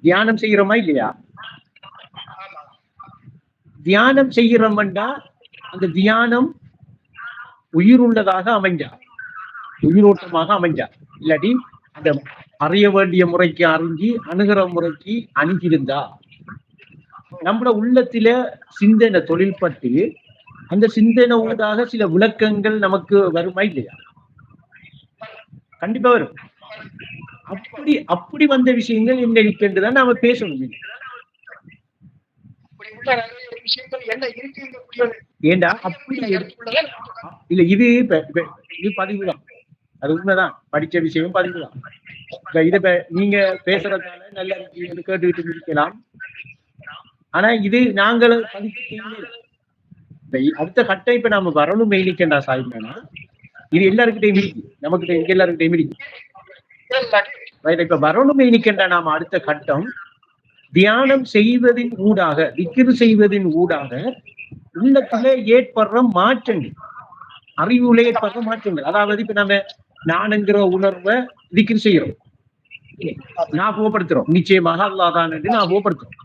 தியானம் செய்யறோமா இல்லையா? தியானம் செய்யறோம்டா அந்த தியானம் உயிர் உள்ளதாக அமைஞ்சா, உயிரோட்டமாக அமைஞ்சா, இல்லாட்டி அந்த அறிய வேண்டிய முறைக்கு அறிஞ்சி அணுகிற முறைக்கு அணுகியிருந்தா நம்மள உள்ளத்தில சிந்தனை தொழில்பட்டு அந்த சிந்தனை ஊடாக சில விளக்கங்கள் நமக்கு வருமா இல்லையா? கண்டிப்பா வரும். அப்படி வந்த விஷயங்கள் என்ன இருக்குன்றதான் நாம பேசணும். ஏண்டா அப்படி இல்ல, இது பதிவுதான், அது உண்மைதான், படிச்ச விஷயம் பதிவுதான். இத நீங்க பேசுறதால நல்ல கேட்டுக்கிட்டு இருக்கலாம். ஆனா இது நாங்களும் அடுத்த கட்டம் இப்ப நாம வரணும் மெயினிக்கண்டா சாய்ந்தா இது எல்லாருக்கிட்டையும் இருக்கு, நமக்கு எல்லாருக்கிட்டையும் இருக்கு. இப்ப வரணும் மெயினிக்கண்டா நாம அடுத்த கட்டம் தியானம் செய்வதின் ஊடாக, திக்ரு செய்வதின் ஊடாக உள்ளத்துல ஏற்படுற மாற்றங்கள், அறிவுல ஏற்படுற மாற்றங்கள். அதாவது இப்ப நம்ம நானுங்கிற உணர்வை திக்ரு செய்யறோம், ஞாபகப்படுத்துறோம், நிச்சயமாக அல்லாஹ் என்று ஞாபகப்படுத்துறோம்.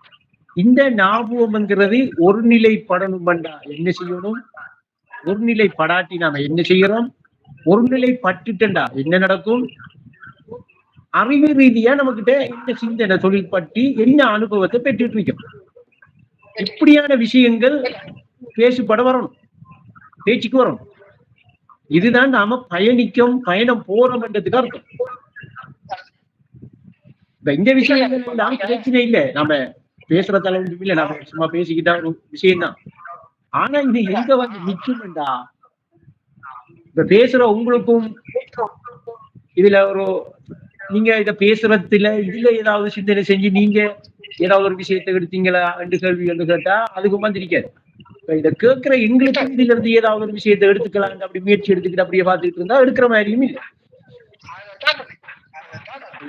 இந்த ஞாபகம்ங்கிறது ஒரு நிலைப்படணும் என்ன செய்யணும்? ஒரு நிலைப்படாட்டி நாம என்ன செய்யறோம்? ஒரு நிலை பட்டுட்டா என்ன நடக்கும்? அறிவு ரீதியா நம்மகிட்ட என்ன சிந்தனை தொழில்பட்டு என்ன அனுபவத்தை பெற்றுட்டு இருக்கோம். இப்படியான விஷயங்கள் பேசப்பட வரணும், பேச்சுக்கு வரணும். இதுதான் நாம பயணம் போறோம் என்றதுக்கு அர்த்தம். இந்த விஷயங்கள் எல்லாம் பிரச்சனை இல்லை, நாம பேசுற தலைவருக்கு இல்ல, நாம சும்மா பேசிக்கிட்டா ஒரு விஷயம்தான். ஆனா இது எங்க வந்து நிக்கும்டா, இப்ப பேசுற உங்களுக்கும் இதுல ஒரு நீங்க இத பேசுறதுல இதுல ஏதாவது சிந்தனை செஞ்சு நீங்க ஏதாவது ஒரு விஷயத்தை எடுத்தீங்களா என்று கேள்வி என்று கேட்டா அதுக்கு வந்திருக்காது. இதை கேட்கிற எங்களுக்கு இதுல இருந்து ஏதாவது ஒரு விஷயத்தை எடுத்துக்கலாம் அப்படி முயற்சி எடுத்துக்கிட்டு அப்படியே பார்த்துட்டு இருந்தா எடுக்கிற மாதிரியும் இல்லை.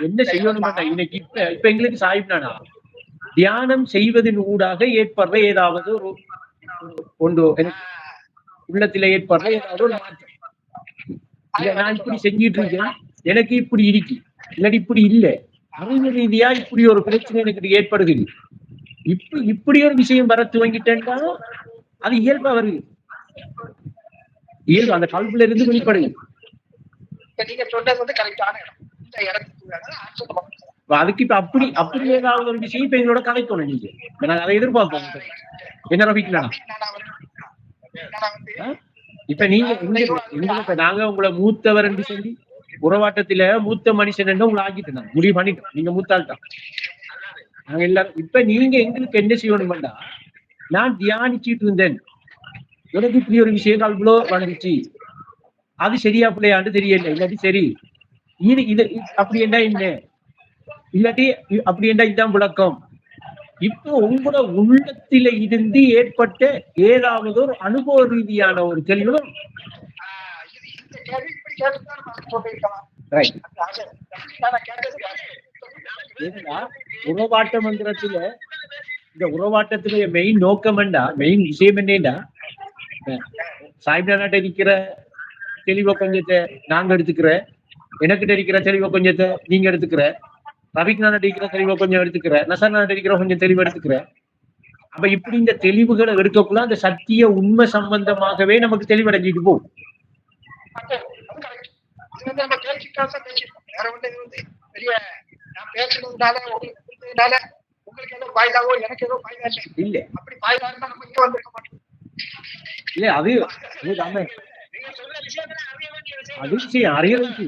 என்ன செய்யணும் இன்னைக்கு இப்ப எங்களுக்கு சாயிப்னானா தியானம் செய்வதன் ஊடாக ஏற்படுற ஏதாவது ஒரு ஒன்று உள்ளத்துல ஏற்படுற ஏதாவது ஒரு மாற்றம். நான் இப்படி செஞ்சிட்டு இருக்கேன், எனக்கு இப்படி இருக்கு, இல்லாட்டி இப்படி இல்லை, அறிவு ரீதியா இப்படி ஒரு பிரச்சனை எனக்கு ஏற்படுகிறது, இப்படி ஒரு விஷயம் வர துவங்கிட்டேன்னா அது இயல்பா வருது, இயல்பு அந்த கல்வில இருந்து வெளிப்படுது. அதுக்கு இப்ப அப்படி ஏதாவது ஒரு விஷயம் இப்ப எங்களோட கலைக்கணும். நீங்க நாங்க அதை எதிர்பார்ப்போம். என்ன ரவிக்கலாம் இப்ப நீங்க நாங்க உங்களை மூத்தவர் என்று சொல்லி உறவாட்டத்துல மூத்த மனுஷன் என்று உங்களை ஆக்கிட்டு முடிவு பண்ணிட்டோம், நீங்க மூத்தாள்தான் நாங்க எல்லாரும். இப்ப நீங்க எங்களுக்கு என்ன செய்யணும்டா, நான் தியானிச்சுட்டு இருந்தேன், எனக்கு இப்படி ஒரு விஷயம் அவ்வளோ வந்துச்சு, அது சரியா பிள்ளையாண்டு தெரியல, இல்லாட்டி சரி இது அப்படி என்ன என்ன இல்லாட்டி அப்படி என்ன இதுதான் விளக்கம். இப்போ உங்களோட உள்ளத்தில இருந்து ஏற்பட்ட ஏதாவது ஒரு அனுபவ ரீதியான ஒரு தெளிவு உறவாட்ட மந்திரத்துல, இந்த உறவாட்டத்துல மெயின் நோக்கம் மெயின் விஷயம் என்னடா, சாய்பாட்ட இருக்கிற தெளிவை கொஞ்சத்தை நாங்க எடுத்துக்கிறேன், எனக்கிட்ட இருக்கிற தெளிவை கொஞ்சத்தை நீங்க எடுத்துக்கிற, ரவிக்குநாத இருக்கிற தெளிவை கொஞ்சம் எடுத்துக்கிற, நசர்நாட்ட இருக்கிற கொஞ்சம் தெளிவு எடுத்துக்கிற. அப்ப இப்படி இந்த தெளிவுகளை எடுக்கக்குள்ள அந்த சத்திய உண்மை சம்பந்தமாகவே நமக்கு தெளிவடைஞ்சிட்டு போகும். இல்ல இல்ல அது அறியறது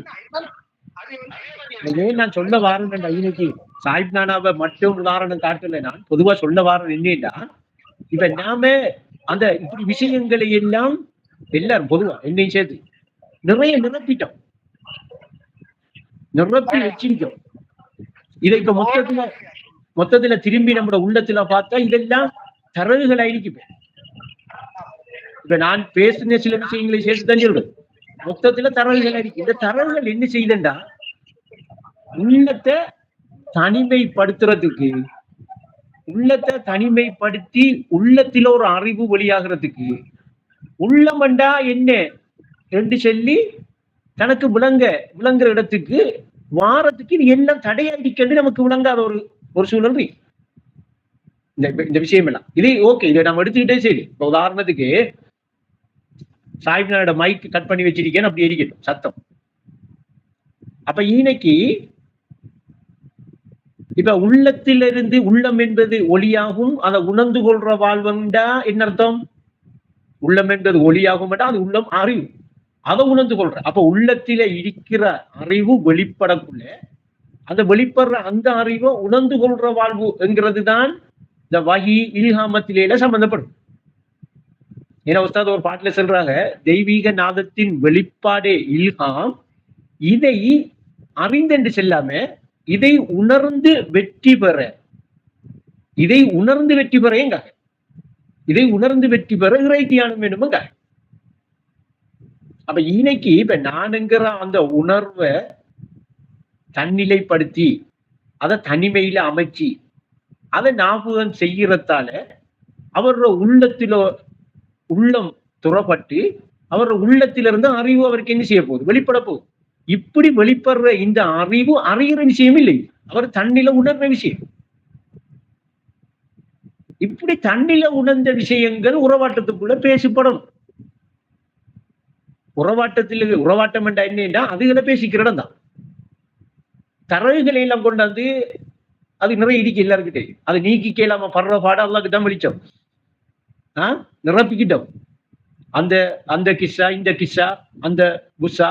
நான் சொல்ல வாரேன். இன்னைக்கு சாயிப் நானாவை மட்டும் உதாரணம் காட்டல, நான் பொதுவா சொல்ல வாரேன் என்னன்னா, இப்ப நாம அந்த இப்படி விஷயங்களை எல்லாம் எல்லாரும் பொதுவா என்னையும் சேர்த்து நிறைய நிரப்பிட்டோம், நிரப்பி வச்சிருக்கோம். இதை இப்ப மொத்தத்துல திரும்பி நம்மளோட உள்ளத்துல பார்த்தா இதெல்லாம் தரவுகள் ஆயிருக்கு. இப்ப நான் பேசின சில விஷயங்களை சேர்த்து தான் சொல்றேன், மொத்தத்துல தரவுகள் ஆயிருக்கு. இந்த தரவுகள் என்ன செய்யுதுண்டா, உள்ளத்தை தனிமைப்படுத்துறதுக்கு, உள்ளத்தை தனிமைப்படுத்தி உள்ளத்தில ஒரு அறிவு வெளியாகிறதுக்கு, உள்ளமண்டா என்ன என்று சொல்லி தனக்கு விளங்குற இடத்துக்கு வாரத்துக்கு இது எல்லாம் தடையாடிக்கிறது நமக்கு விளங்காத ஒரு சூழல் இருக்கு. இந்த விஷயம் எல்லாம் இது ஓகே, இதை நம்ம எடுத்துக்கிட்டே சரி. இப்ப உதாரணத்துக்கு சாஹிப்னாரோட மைக் கட் பண்ணி வச்சிருக்கேன்னு அப்படி இருக்கட்டும் சத்தம். அப்ப இன்னைக்கு இப்ப உள்ளத்திலிருந்து உள்ளம் என்பது ஒளியாகும், அதை உணர்ந்து கொள்ற வாழ்வண்டா என்ன அர்த்தம்? உள்ளம் என்பது ஒளியாகும், அது உள்ளம் அறிவு, அதை உணர்ந்து கொள்ற. அப்ப உள்ளத்தில இருக்கிற அறிவு வெளிப்படக்குள்ள அந்த வெளிப்படுற அந்த அறிவை உணர்ந்து கொள்ற வாழ்வு என்கிறது தான் இந்த வஹி இல்ஹாமத்திலே சம்பந்தப்படும். ஏன்னா உஸ்தாத் ஒரு பாட்டுல சொல்றாங்க, தெய்வீக நாதத்தின் வெளிப்பாடே இல்ஹாம், இதை அறிந்தென்று செல்லாம இதை உணர்ந்து வெற்றி பெற, இதை உணர்ந்து வெற்றி பெற எங்க, இதை உணர்ந்து வெற்றி பெற இறை தியானம் வேணுமுங்க. அப்ப இன்னைக்கு இப்ப நானுங்கிற அந்த உணர்வை தன்னிலைப்படுத்தி அதை தனிமையில அமைச்சு அதை ஞாபகம் செய்யறதால அவரோட உள்ளம் துறப்பட்டு அவரோட உள்ளத்திலிருந்து அறிவு அவருக்கு என்ன செய்ய போகுது, வெளிப்பட போகுது. இப்படி வெளிப்படுற இந்த அறிவு அறிகிற விஷயம் இல்லை, அவர் தன்னில உணர்ந்த விஷயம். இப்படி தன்னில உணர்ந்த விஷயங்கள் உறவாட்டத்துக்குள்ள பேசப்படணும். உறவாட்டம் என்றா என்னன்னா அதுகளை பேசிக்கிற இடம் தான். தரவுகளை எல்லாம் கொண்டாந்து அது நிறைய இடிக்க எல்லாருக்கிட்டே அது நீக்கி கேளாம படுற பாடம் அல்லாஹ்க்கு தான் வெளிச்சம். நிரப்பிக்கிட்டோம் அந்த கிஸ்ஸா இந்த கிஸ்ஸா அந்த குஸ்ஸா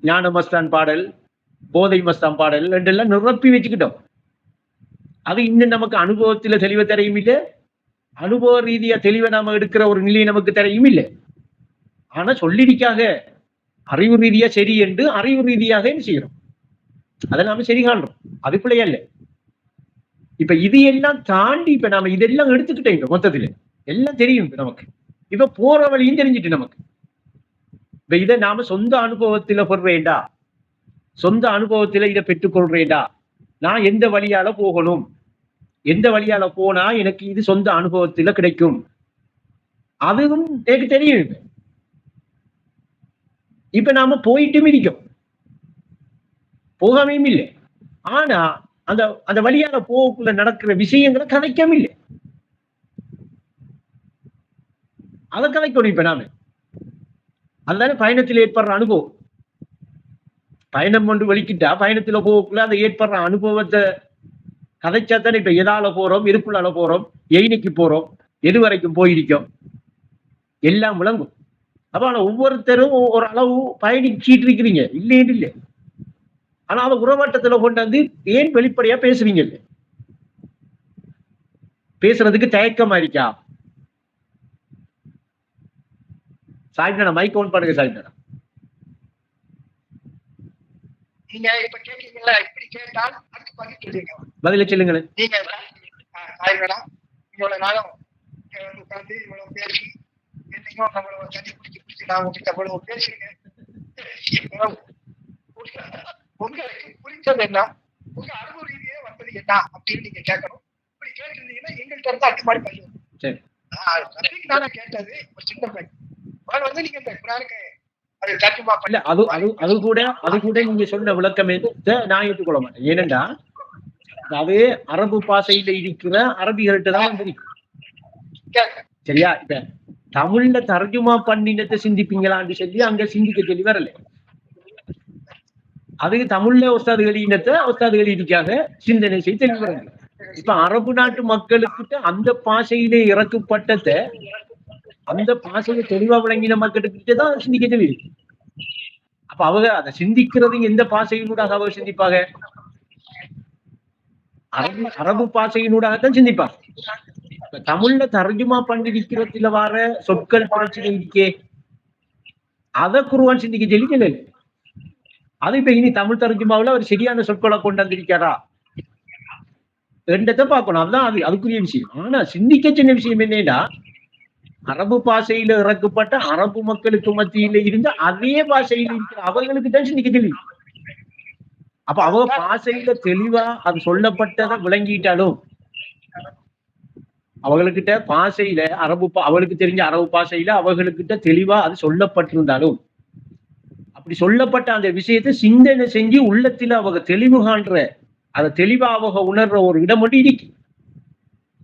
ஞான மஸ்தான் பாடல் போதை மஸ்தான் பாடல் என்றெல்லாம் நிரப்பி வச்சுக்கிட்டோம். அது இன்னும் நமக்கு அனுபவத்துல தெளிவை தரையும் இல்லை, அனுபவ ரீதியா தெளிவை நாம எடுக்கிற ஒரு நிலையை நமக்கு தரையும் இல்லை. ஆனா சொல்லிடிக்காக அறிவு ரீதியா சரி என்று அறிவு ரீதியாக என்ன செய்யறோம், அதை நாம சரி காண்றோம், அது பிள்ளையா இல்லை. இப்ப இது எல்லாம் தாண்டி இப்ப நாம இதெல்லாம் எடுத்துக்கிட்டோம், மொத்தத்துல எல்லாம் தெரியும் நமக்கு. இப்ப போற வழியும் தெரிஞ்சுட்டு நமக்கு இப்ப இதை நாம சொந்த அனுபவத்துல பெறேண்டா, சொந்த அனுபவத்துல இதை பெற்றுக்கொள்றேண்டா, நான் எந்த வழியால போகணும், எந்த வழியால போனா எனக்கு இது சொந்த அனுபவத்துல கிடைக்கும், அதுவும் எனக்கு தெரியும். இப்ப நாம போயிட்டும் இருக்கோம், போகாமையும் இல்லை. ஆனா அந்த அந்த வழியால போகக்குள்ள நடக்கிற விஷயங்களை கதைக்காம இல்லை, அதை கதைக்கணும். இப்ப நாம அதுதானே பயணத்தில் ஏற்படுற அனுபவம். பயணம் கொண்டு வெளிக்கிட்டா பயணத்துல போகக்குள்ள அந்த ஏற்படுற அனுபவத்தை கதைச்சாத்தானே. இப்ப எதால போறோம், இருக்குள்ளால போறோம், எயினிக்கு போறோம், எது வரைக்கும் போயிருக்கோம் எல்லாம் விளங்கும். அப்ப ஆனா ஒவ்வொருத்தரும் ஒரு அளவு பயணிச்சிட்டு இருக்கிறீங்க, இல்லைன்னு இல்லை. ஆனா அதை உறவாட்டத்துல கொண்டாந்து ஏன் வெளிப்படையா பேசுறீங்க, பேசுறதுக்கு தயக்கமா இருக்கா? சாய்னா மைக் ஆன் பண்ணுங்க. சாய்னா நீங்க இப்ப கேட்கீங்களா, இப்படி கேட்டால் அதுக்கு பதில் சொல்லுங்க, பதில சொல்லுங்களேன். நீங்க சாய்னா இவ்வளவு நாளும் உட்காந்து இவ்வளவு பேசி என்னையும் நம்மள தண்ணி பிடிச்சி நான் உங்ககிட்ட இவ்வளவு பேசுறேன், உங்களுக்கு புரிஞ்சது என்ன, உங்க அனுபவ ரீதியே வந்தது என்ன அப்படின்னு நீங்க கேட்கணும். இப்படி கேட்டிருந்தீங்கன்னா எங்கள்கிட்ட இருந்து அது மாதிரி பண்ணுவோம். நானே கேட்டது ஒரு சின்ன பையன் வந்து நீங்க இந்த குரானுக்கு அது தர்ஜுமா பண்ணல, அது கூட நீங்க சொன்ன விளக்கமே நான் ஏற்றுக்கொள்ள மாட்டேன். ஏனென்றா அது அரபு பாஷையில இருக்கிற அரபிகள்கிட்ட தான் தெரியும், சரியா? இப்ப தமிழ்ல தர்ஜுமா பண்ணினத்தை சிந்திப்பீங்களான்னு சொல்லி அங்க சிந்திக்க சொல்லி வரல. அதுக்கு தமிழ்ல ஒஸ்தாதுகளினத்தை சிந்தனை செய்து தெளிவு வரல. இப்ப அரபு நாட்டு மக்களுக்கிட்ட அந்த பாஷையிலே இறக்கப்பட்டதை அந்த பாஷையை தெளிவா விளங்கின மக்களுக்கிட்ட தான் சிந்திக்க தெரியுது. அப்ப அவங்க அதை சிந்திக்கிறது எந்த பாஷையினூடாக அவங்க சிந்திப்பாங்க? அரபு பாஷையினூடாகத்தான் சிந்திப்பாங்க. தமிழ்ல தர்ஜுமா பண்ணிருக்கிறதுல வர சொற்கள் பிரச்சனை இருக்கே, அதை குர்ஆன் சிந்திக்க சொல்லி சொல்லல. அது இப்ப இனி தமிழ் தர்ஜுமாவுல அவர் சரியான சொற்களை கொண்டு வந்திருக்காரா என்றதை பார்க்கணும். அதுதான் அதுக்குரிய விஷயம். ஆனா சிந்திக்க சின்ன விஷயம் என்னன்னா, அரபு பாஷையில இறக்கப்பட்ட அரபு மக்களுக்கு மத்தியில இருந்த அதே பாஷையில இருக்கிற அவர்களுக்கு தான் சிந்திக்க தெரியும். அப்ப அவங்க பாஷையில தெளிவா அது சொல்லப்பட்டதை விளங்கிட்டாலும், அவங்களுக்கிட்ட பாஷையில அவளுக்கு தெரிஞ்ச அரபு பாஷையில அவர்களுக்கிட்ட தெளிவா அது சொல்லப்பட்டிருந்தாலும், அப்ப அப்படி சொல்லப்பட்ட அந்த விஷயத்தை சிந்தனை செஞ்சு உள்ளத்துல அவங்க தெளிவு காண்ற, அதை தெளிவா அவங்க உணர்ற ஒரு இடம் மட்டும் இருக்கு.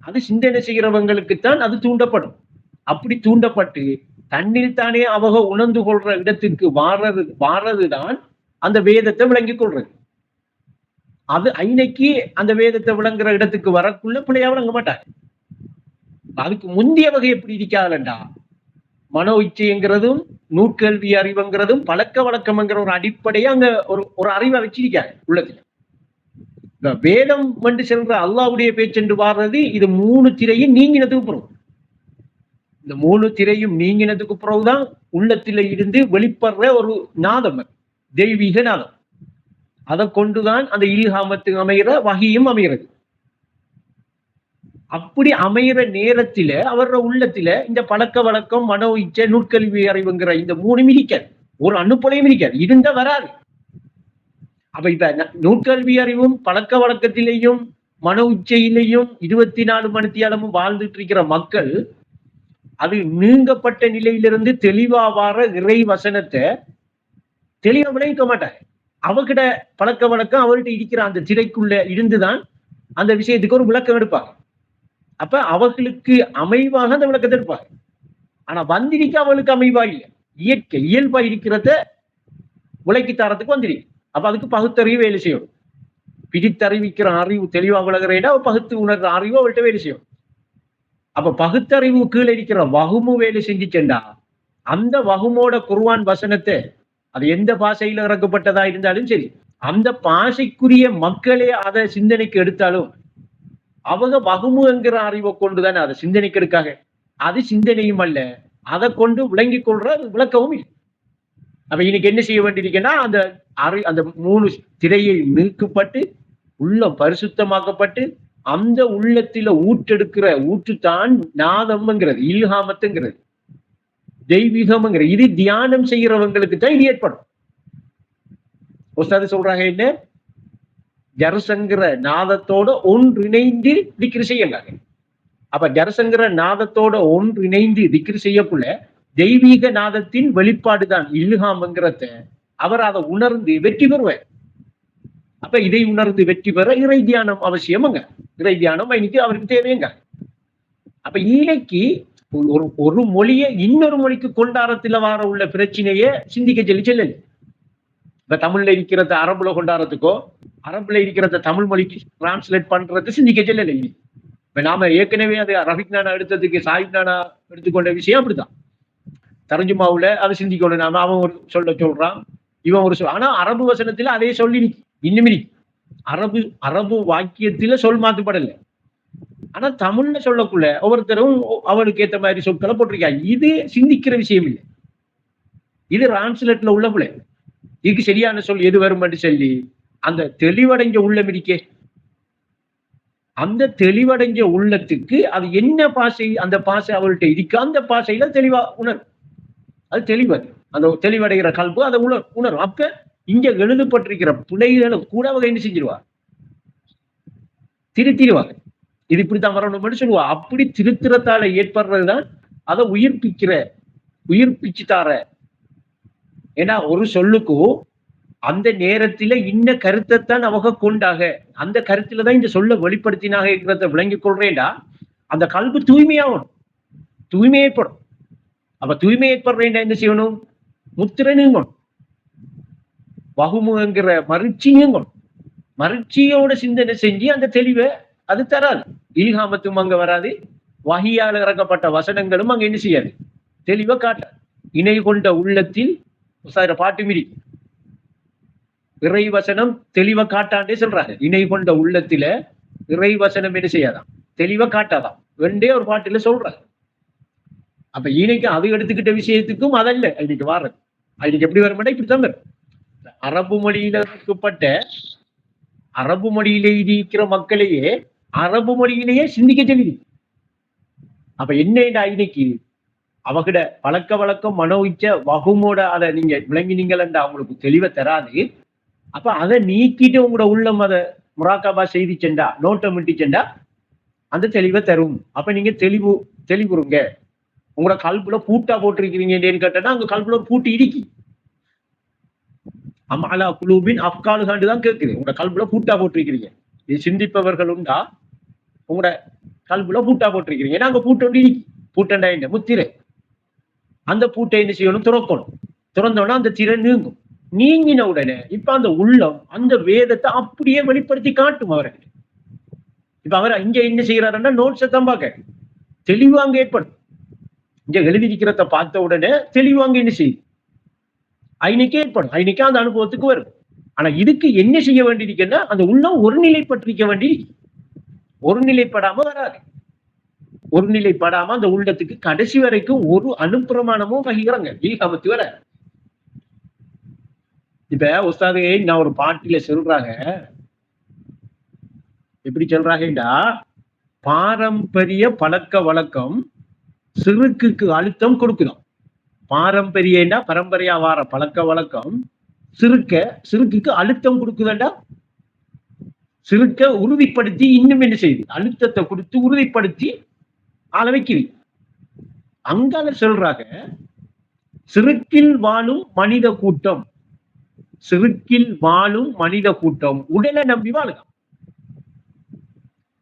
அது சிந்தனை செய்கிறவங்களுக்குத்தான் அது தூண்டப்படும். அப்படி தூண்டப்பட்டு தன்னில் தானே அவங்க உணர்ந்து கொள்ற இடத்திற்கு வாரதுதான் அந்த வேதத்தை விளங்கிக் கொள்றது. அது ஐநைக்கு அந்த வேதத்தை விளங்குற இடத்துக்கு வரக்குள்ள பிள்ளையா விளங்க மாட்டாங்க. அதுக்கு முந்தைய வகை எப்படி இருக்காதுலண்டா, மனோ இச்சைங்கிறதும் நூற்கல்வி அறிவுங்கிறதும் பழக்க வழக்கம்ங்கிற ஒரு அடிப்படையா அங்க ஒரு அறிவை வச்சிருக்காங்க உள்ளத்துல. இந்த வேதம் வந்து செல்ற அல்லாவுடைய பேச்சென்று வாடுறது இது 3 திரையும் நீங்கினதுக்கு பிறகு. இந்த 3 திரையும் நீங்கினதுக்கு பிறகுதான் உள்ளத்தில இருந்து வெளிப்படுற ஒரு நாதம், தெய்வீக நாதம். அதை கொண்டுதான் அந்த இல்ஹாமத்துக்கு அமைகிற வகியும் அமைகிறது. அப்படி அமைகிற நேரத்தில அவரோட உள்ளத்தில இந்த பழக்க வழக்கம், மனோ இச்சை, நூற்கல்வி அறிவுங்கிற இந்த 3 இருக்காது. ஒரு அணுப்படையும் இருக்காது. இருந்தா வராது. அப்ப இப்ப நூற்கல்வி அறிவும் பழக்க வழக்கத்திலேயும் மனோ இச்சையிலையும் 24 மணித்தியாலமும் வாழ்ந்துட்டு இருக்கிற மக்கள் அது நீங்கப்பட்ட நிலையிலிருந்து தெளிவாவார இறை வசனத்தை தெளிவா விளைவிக்க மாட்டாங்க. அவகிட்ட பழக்க வழக்கம் அவர்கிட்ட இருக்கிற அந்த திரைக்குள்ள இருந்துதான் அந்த விஷயத்துக்கு ஒரு விளக்கம் எடுப்பாங்க. அப்ப அவர்களுக்கு அமைவாக அந்த விளக்கத்தை எடுப்பாங்க. ஆனா வந்திருக்க அவளுக்கு அமைவா இல்லை. இயற்கை இயல்பா இருக்கிறத விளக்கி தரத்துக்கு வந்திருக்கு. அப்ப அதுக்கு பகுத்தறிவு வேலை செய்யும். பிடித்தறிவிக்கிற அறிவு தெளிவா விளங்குறேன்னா பகுத்து உணர்ற அறிவு அவள்கிட்ட வேலை செய்யும். அப்ப பகுத்தறிவு கீழே இருக்கிற வகுமு வேலை செஞ்சுச்சேன்டா, அந்த வகுமோட குர்ஆன் வசனத்தை அது எந்த பாஷையில இறக்கப்பட்டதா இருந்தாலும் சரி, அந்த பாஷைக்குரிய மக்களே அதை சிந்தனைக்கு எடுத்தாலும் அவங்க வகுமு என்கிற அறிவை கொண்டுதானே அதை சிந்தனைக்கு எடுக்காங்க. அது சிந்தனையும் அல்ல, அதை கொண்டு விளங்கிக் கொள்ற விளக்கவும் இல்லை. அப்ப இன்னைக்கு என்ன செய்ய வேண்டியிருக்கேன்னா, அந்த 3 திரையை நீக்கப்பட்டு உள்ளம் பரிசுத்தமாக்கப்பட்டு அந்த உள்ளத்தில ஊற்றெடுக்கிற ஊற்றுத்தான் நாதம்ங்கிறது, இல்ஹாமத்துங்கிறது, தெய்வீகம்ங்கிறது. இது தியானம் செய்யறவங்களுக்கு தான் இது ஏற்படும். உஸ்தாது சொல்றாங்க என்ன, ஜர்சங்கிற நாதத்தோட ஒன்றிணைந்து திக்ரு செய்யலாங்க. அப்ப ஜர்சங்கிற நாதத்தோட ஒன்றிணைந்து திக்ரு செய்யக்குள்ள தெய்வீக நாதத்தின் வெளிப்பாடுதான் இல்ஹாம்ங்கிறத அவர் அதை உணர்ந்து வெற்றி பெறுவார். அப்ப இதை உணர்ந்து வெற்றி பெற இறை தியானம் அவசியமுங்க. இறை தியானம் இன்னைக்கு அவருக்கு தேவையுங்க. அப்ப இன்னைக்கு ஒரு மொழியை இன்னொரு மொழிக்கு கொண்டாடத்துல வர உள்ள பிரச்சனையே சிந்திக்க செல்லல. இப்ப தமிழ்ல இருக்கிறத அரபுல கொண்டாடுறதுக்கோ, அரபுல இருக்கிறத தமிழ் மொழிக்கு டிரான்ஸ்லேட் பண்றது சிந்திக்க செல்லல. இப்ப நாம ஏற்கனவே அது ரஃபிக் நானா எடுத்ததுக்கு சாஹிப் நானா எடுத்துக்கொண்ட விஷயம் அப்படிதான். தரஞ்சுமாவுல அதை சிந்திக்கணும். நாம அவன் ஒரு சொல்றான், இவன் ஒரு ஆனா அரபு வசனத்துல அதே சொல்லி இன்னும் அரபு வாக்கியத்தில சொல் மாற்றப்படல. ஆனா தமிழ்ல சொல்லக்குள்ள ஒவ்வொருத்தரும் அவனுக்கு ஏத்த மாதிரி சொற்களை போட்டிருக்காங்க. இது சிந்திக்கிற விஷயம் இல்லை, இது டிரான்ஸ்லேட்ல உள்ள பிள்ளை. இதுக்கு சரியான சொல் எது வரும் என்று சொல்லி அந்த தெளிவடைஞ்ச உள்ளம் இருக்கே, அந்த தெளிவடைஞ்ச உள்ளத்துக்கு அது என்ன பாசை, அந்த பாசை அவள்கிட்ட இருக்கு, அந்த பாசையில தெளிவா உணரும். அது தெளிவது, அந்த தெளிவடைகிற கல்பு அதை உணரும். அப்ப இங்க எழுதப்பட்டிருக்கிற பிள்ளைகளை கூட அவங்க என்ன செஞ்சிருவாங்க, திருத்திடுவாங்க. இது இப்படித்தான் வரணும்னு சொல்லுவா. அப்படி திருத்திரத்தால ஏற்படுறதுதான் அதை உயிர்ப்பிச்சு தார. ஏன்னா ஒரு சொல்லுக்கும் அந்த நேரத்தில இன்ன கருத்தைத்தான் அவங்க கொண்டாக, அந்த கருத்துலதான் இந்த சொல்ல வெளிப்படுத்தினாக இருக்கிறத விளங்கிக் கொள்றேன்டா அந்த கல்பு தூய்மையாகணும், தூய்மை ஏற்படும். அப்ப தூய்மை ஏற்படுறேன்டா என்ன செய்யணும், முத்திரை நீங்கணும், வகுமுங்கிற மறுச்சி நீங்கணும். மறுச்சியோட சிந்தனை செஞ்சு அந்த தெளிவை அது தராது. இல்ஹாமத்தும் அங்க வராது, வஹியால இறக்கப்பட்ட வசனங்களும் அங்க என்ன செய்யாது, தெளிவை காட்டாது. இணை கொண்ட உள்ளத்தில் பாட்டு மிரி இறை வசனம் தெளிவை காட்டாண்டே சொல்றாங்க. இணை கொண்ட உள்ளத்தில இறை வசனம் என்ன செய்யாதான், தெளிவை காட்டாதான். ரெண்டே ஒரு பாட்டுல சொல்றாங்க. அப்ப இன்னைக்கு அது எடுத்துக்கிட்ட விஷயத்துக்கும் அதல்ல இன்னைக்கு வாரது. இன்னைக்கு எப்படி வருமாட்டா இப்படித்தான் வரும். அரபு மொழியில இருக்கப்பட்ட அரபு மொழியிலே இருக்கிற மக்களையே அரபு மொழியிலேயே சிந்திக்க சொல்லி. அப்ப என்னடா இன்னைக்கு அவகிட பழக்க வழக்கம் மனோ இச்ச வகுமோட அதை நீங்க விளங்கினீங்களா அவங்களுக்கு தெளிவை தராது. அப்ப அதை நீக்கிட்டு உங்களோட உள்ளம் அதை முராக்காபா செய்திச்செண்டா, நோட்டம் விட்டுச்செண்டா அந்த தெளிவை தரும். அப்ப நீங்க தெளிவுறுங்க. உங்களோட கல்புல பூட்டா போட்டிருக்கிறீங்கன்னு கேட்டா அங்க கல்புல பூட்டி இடிக்கி. அம்மாலா குலூபின் அப்காலுகாண்டு தான் கேட்குது. உங்களோட கல்புல பூட்டா போட்டிருக்கிறீங்க. இது சிந்திப்பவர்கள் உண்டா? உங்களோட கல்புல பூட்டா போட்டிருக்கிறீங்க. ஏன்னா அங்க பூட்டொண்டி பூட்டண்டா என்ன முத்திரை. அந்த பூட்டை என்ன செய்யணும்? துறக்கணும். திறந்தோன்னா அந்த திரை நீங்கும். நீங்கின உடனே இப்ப அந்த உள்ளம் அந்த வேதத்தை அப்படியே வெளிப்படுத்தி காட்டும் அவர்கள். இப்ப அவர் இங்க என்ன செய்யறாருன்னா நோட்ஸை தான் பார்க்க தெளிவாங்க ஏற்படும். இங்க எழுதிக்கிறத பார்த்த உடனே தெளிவாங்க என்ன செய்யும்? ஐநைக்கே ஏற்படும். ஐநைக்கே அந்த அனுபவத்துக்கு வரும். ஆனா இதுக்கு என்ன செய்ய வேண்டியிருக்குன்னா அந்த உள்ளம் ஒருநிலைப்பட்டிருக்க வேண்டி, ஒருநிலைப்படாம வராது. ஒருநிலைப்படாம அந்த உள்ளத்துக்கு கடைசி வரைக்கும் ஒரு அனுப்பிரமாணமும் வகிக்கிறாங்க ஈகாமத்து வர. இப்ப உஸ்தாதே நான் ஒரு பாட்டில சொல்றாங்க, எப்படி சொல்றாங்கடா, பாரம்பரிய பழக்க வழக்கம் சிறுக்குக்கு அழுத்தம் கொடுக்குதான். பாரம்பரியண்டா பரம்பரையா வார பழக்க வழக்கம் சிறுக்குக்கு அழுத்தம் கொடுக்குதாண்டா. சிறுக்க உறுதிப்படுத்தி இன்னும் என்ன செய்யுது? அழுத்தத்தை கொடுத்து உறுதிப்படுத்தி ஆள வைக்குது. அங்கால சொல்றாங்க, சிறுக்கில் வாழும் மனித கூட்டம், சிறுக்கில் வாழும் மனித கூட்டம் உடலை நம்பி வாழுங்க.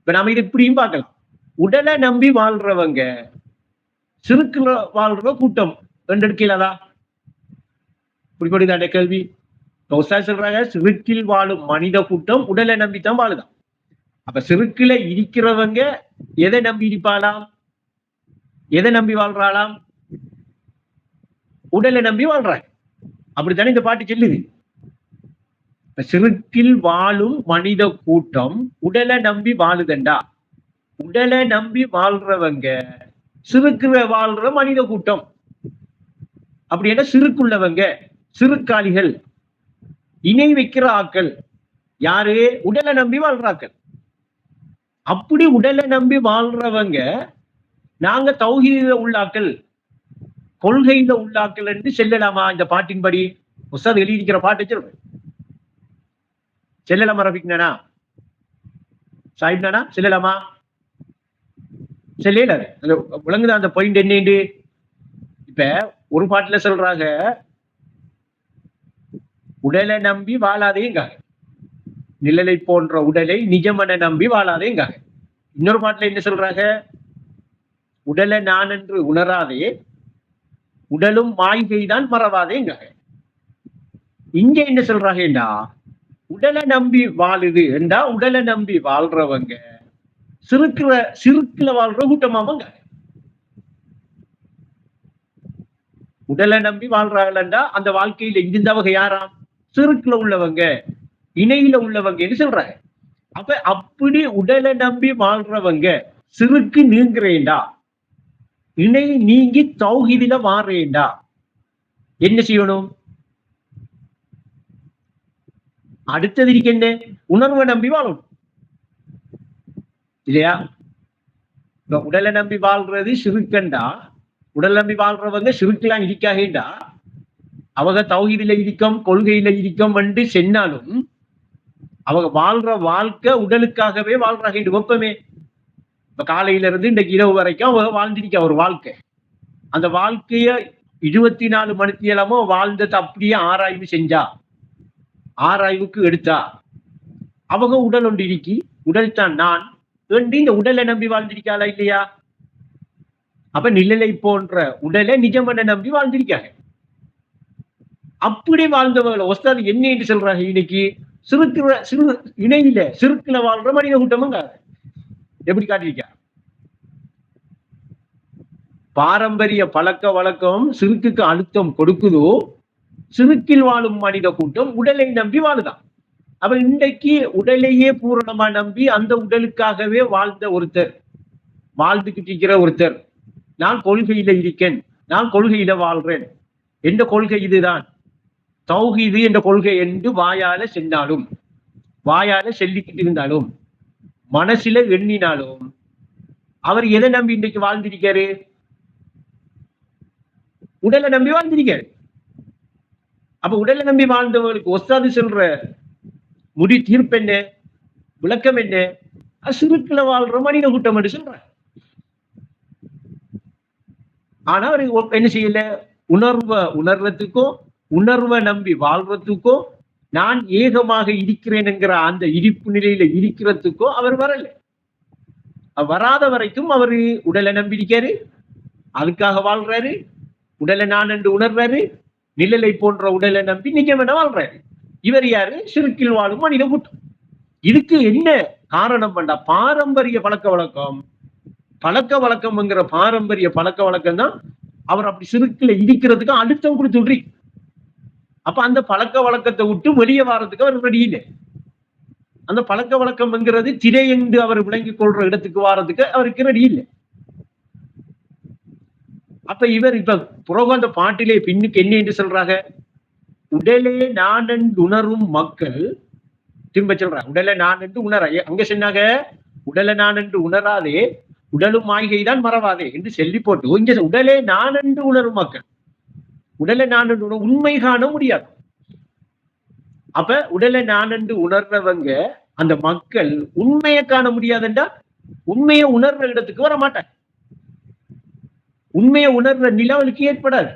இப்ப நாம இது இப்படியும் பார்க்கலாம். உடலை நம்பி வாழ்றவங்க சிறுக்குல வாழ்ற கூட்டம் ரெண்டெடுக்கலதா? இப்படிப்படிதாண்ட கேள்வி. சொல்றாங்க சிறுக்கில் வாழும் மனித கூட்டம் உடலை நம்பித்தான் வாழுதான். அப்ப சிறுக்குல இருக்கிறவங்க எதை நம்பி இருப்பாளாம்? எதை நம்பி வாழ்றாளாம்? உடலை நம்பி வாழ்றாங்க. அப்படித்தானே இந்த பாட்டு சொல்லுது. சிறுக்கில் வாழும் மனித கூட்டம் உடலை நம்பி வாழுதண்டா. உடலை நம்பி வாழ்றவங்க சிறுக்குல வாழ்ற மனித கூட்டம். அப்படி என்ன? சிறுக்குள்ளவங்க சிறுக்காளிகள், இணை வைக்கிற ஆக்கள் யாரு? உடலை நம்பி வாழ்றாக்கள். அப்படி உடலை நம்பி வாழ்றவங்க நாங்க தௌஹீத உள்ளாக்கள், கொள்கையில உள்ளாக்கள் என்று செல்லலாமா? இந்த பாட்டின்படி உஸ்தாத் எழுதியிருக்கிற பாட்டு சொல்றேன். செல்லலாமா ரஃபிக்னா? சாஹிப்னா செல்லலாமா? செல்ல விளங்குதா அந்த பாயிண்ட் என்னண்டு? இப்ப ஒரு பாட்டுல சொல்றாங்க, உடலை நம்பி வாழாதேங்க, நிழலை போன்ற உடலை நிஜமன நம்பி வாழாதேங்க. இன்னொரு பாட்டுல என்ன சொல்றாங்க? உடலை நான் என்று உணராதே, உடலும் மாய்கைதான் மறவாதேங்க. இங்க என்ன சொல்றாங்கடா, உடலை நம்பி வாழுது என்றா உடலை நம்பி வாழ்றவங்க சிறுக்குல வாழ்ற கூட்டமாவங்க. உடலை நம்பி வாழ்றாங்கடா அந்த வாழ்க்கையில இருந்தவங்க யாராம்? சிறுக்குல உள்ளவங்க, இணையில உள்ளவங்கன்னு சொல்றாங்க. அப்ப அப்படி உடலை நம்பி வாழ்றவங்க சிறுக்கு நீங்குறேண்டா, இணை நீங்கி தௌஹீதில மாறேண்டா என்ன செய்யணும்? அடுத்தது இருக்க என்ன? உணர்வை நம்பி வாழணும் இல்லையா? இப்ப உடலை நம்பி வாழ்றது சிறுக்கண்டா, உடல் நம்பி வாழ்றவங்க சிறுக்கெல்லாம் இருக்காகண்டா, அவங்க தௌஹீதில இருக்கும் கொள்கையில இருக்கும் வந்து சென்னாலும் அவங்க வாழ்ற வாழ்க்கை உடலுக்காகவே வாழ்றாங்க. வெப்பமே இப்ப காலையில இருந்து இன்றைக்கு இரவு வரைக்கும் அவங்க வாழ்ந்திருக்க ஒரு வாழ்க்கை. அந்த வாழ்க்கைய 24 மணித்தியலமோ வாழ்ந்தது அப்படியே ஆராய்வு செஞ்சா, ஆராய்வுக்கு எடுத்தா அவங்க உடல் ஒன்று இருக்கி, உடல் தான் நான் வேண்டி இந்த உடலை நம்பி வாழ்ந்திருக்காளா இல்லையா? அப்ப நிழலை போன்ற உடலை நிஜமன நம்பி வாழ்ந்திருக்காங்க. அப்படி வாழ்ந்தவர்கள் ஒஸ்தாது என்ன என்று சொல்றாங்க? இன்னைக்கு சிறு இணையில சிறுக்குல வாழ்ற மனித கூட்டமுங்க எப்படி காட்டிருக்கா? பாரம்பரிய பழக்க வழக்கம் சிறுக்குக்கு அழுத்தம் கொடுக்குதோ, சிறுக்கில் வாழும் மனித கூட்டம் உடலை நம்பி வாழுதான். அப்ப இன்றைக்கு உடலையே பூரணமா நம்பி அந்த உடலுக்காகவே வாழ்ந்த ஒருத்தர், வாழ்ந்துகிட்டு இருக்கிற ஒருத்தர், நான் கொள்கையில இருக்கேன், நான் கொள்கையில வாழ்றேன், எந்த கொள்கை இதுதான் தௌஹீது என்ற கொள்கை என்று வாயால சென்றாலும், வாயால சொல்லிக்கிட்டு இருந்தாலும், மனசுல எண்ணினாலும் அவர் எதை நம்பி இன்றைக்கு வாழ்ந்திருக்காரு? உடலை நம்பி வாழ்ந்திருக்காரு. அப்ப உடலை நம்பி வாழ்ந்தவர்களுக்கு ஒஸ்தாது சொல்ற முடி தீர்ப்பு என்ன, விளக்கம் என்ன? சிறுக்குல வாழ்ற மனித கூட்டம் என்று சொல்ற. ஆனா அவர் என்ன செய்யல? உணர்வை நம்பி வாழ்றதுக்கும் நான் ஏகமாக இருக்கிறேன் என்கிற அந்த இருப்பு நிலையில இருக்கிறதுக்கோ அவர் வரல. வராத வரைக்கும் அவரு உடலை நம்பியிருக்காரு, அதுக்காக வாழ்றாரு, உடலை நான் என்று உணர்றாரு, நிழலை போன்ற உடலை நம்பி நிஜமென வாழ்றாரு. இவர் யாரு? சிறுக்கில் வாழும் மனித கூட்டம். இதுக்கு என்ன காரணம் பண்ணா பாரம்பரிய பழக்க வழக்கம்ங்கிற பாரம்பரிய பழக்க வழக்கம் தான் அவர் அப்படி சிறுக்கில இடிக்கிறதுக்கு அழுத்தம் கொடுத்துடுறீ. அப்ப அந்த பழக்க வழக்கத்தை விட்டு வெளியே வாரத்துக்கு அவர் ரெடி இல்லை. அந்த பழக்க வழக்கம்ங்கிறது திரை என்று அவர் விளங்கிக் கொள்ற இடத்துக்கு வாரத்துக்கு அவருக்கு ரெடி இல்லை. அப்ப இவர் இப்ப புறவு அந்த பாட்டிலே பின்னுக்கு என்ன என்று சொல்றாங்க? உடலே நான் என்று உணரும் மக்கள், திரும்ப சொல்றாங்க உடலை நான் என்று உணர. அங்க சொன்னாங்க உடலை நான் என்று உணராதே உடலும் மாய்கைதான் மறவாதே என்று சொல்லி போட்டு இங்க உடலே நான் என்று உணரும் மக்கள், உடலை நான் என்று உண்மை காண முடியாது. அப்ப உடலை நான் என்று உணர்றவங்க அந்த மக்கள் உண்மையை காண முடியாதுன்றா உண்மையை உணர்ற இடத்துக்கு வர மாட்டாங்க. உண்மையை உணர்ற நிலவலுக்கு ஏற்படாது.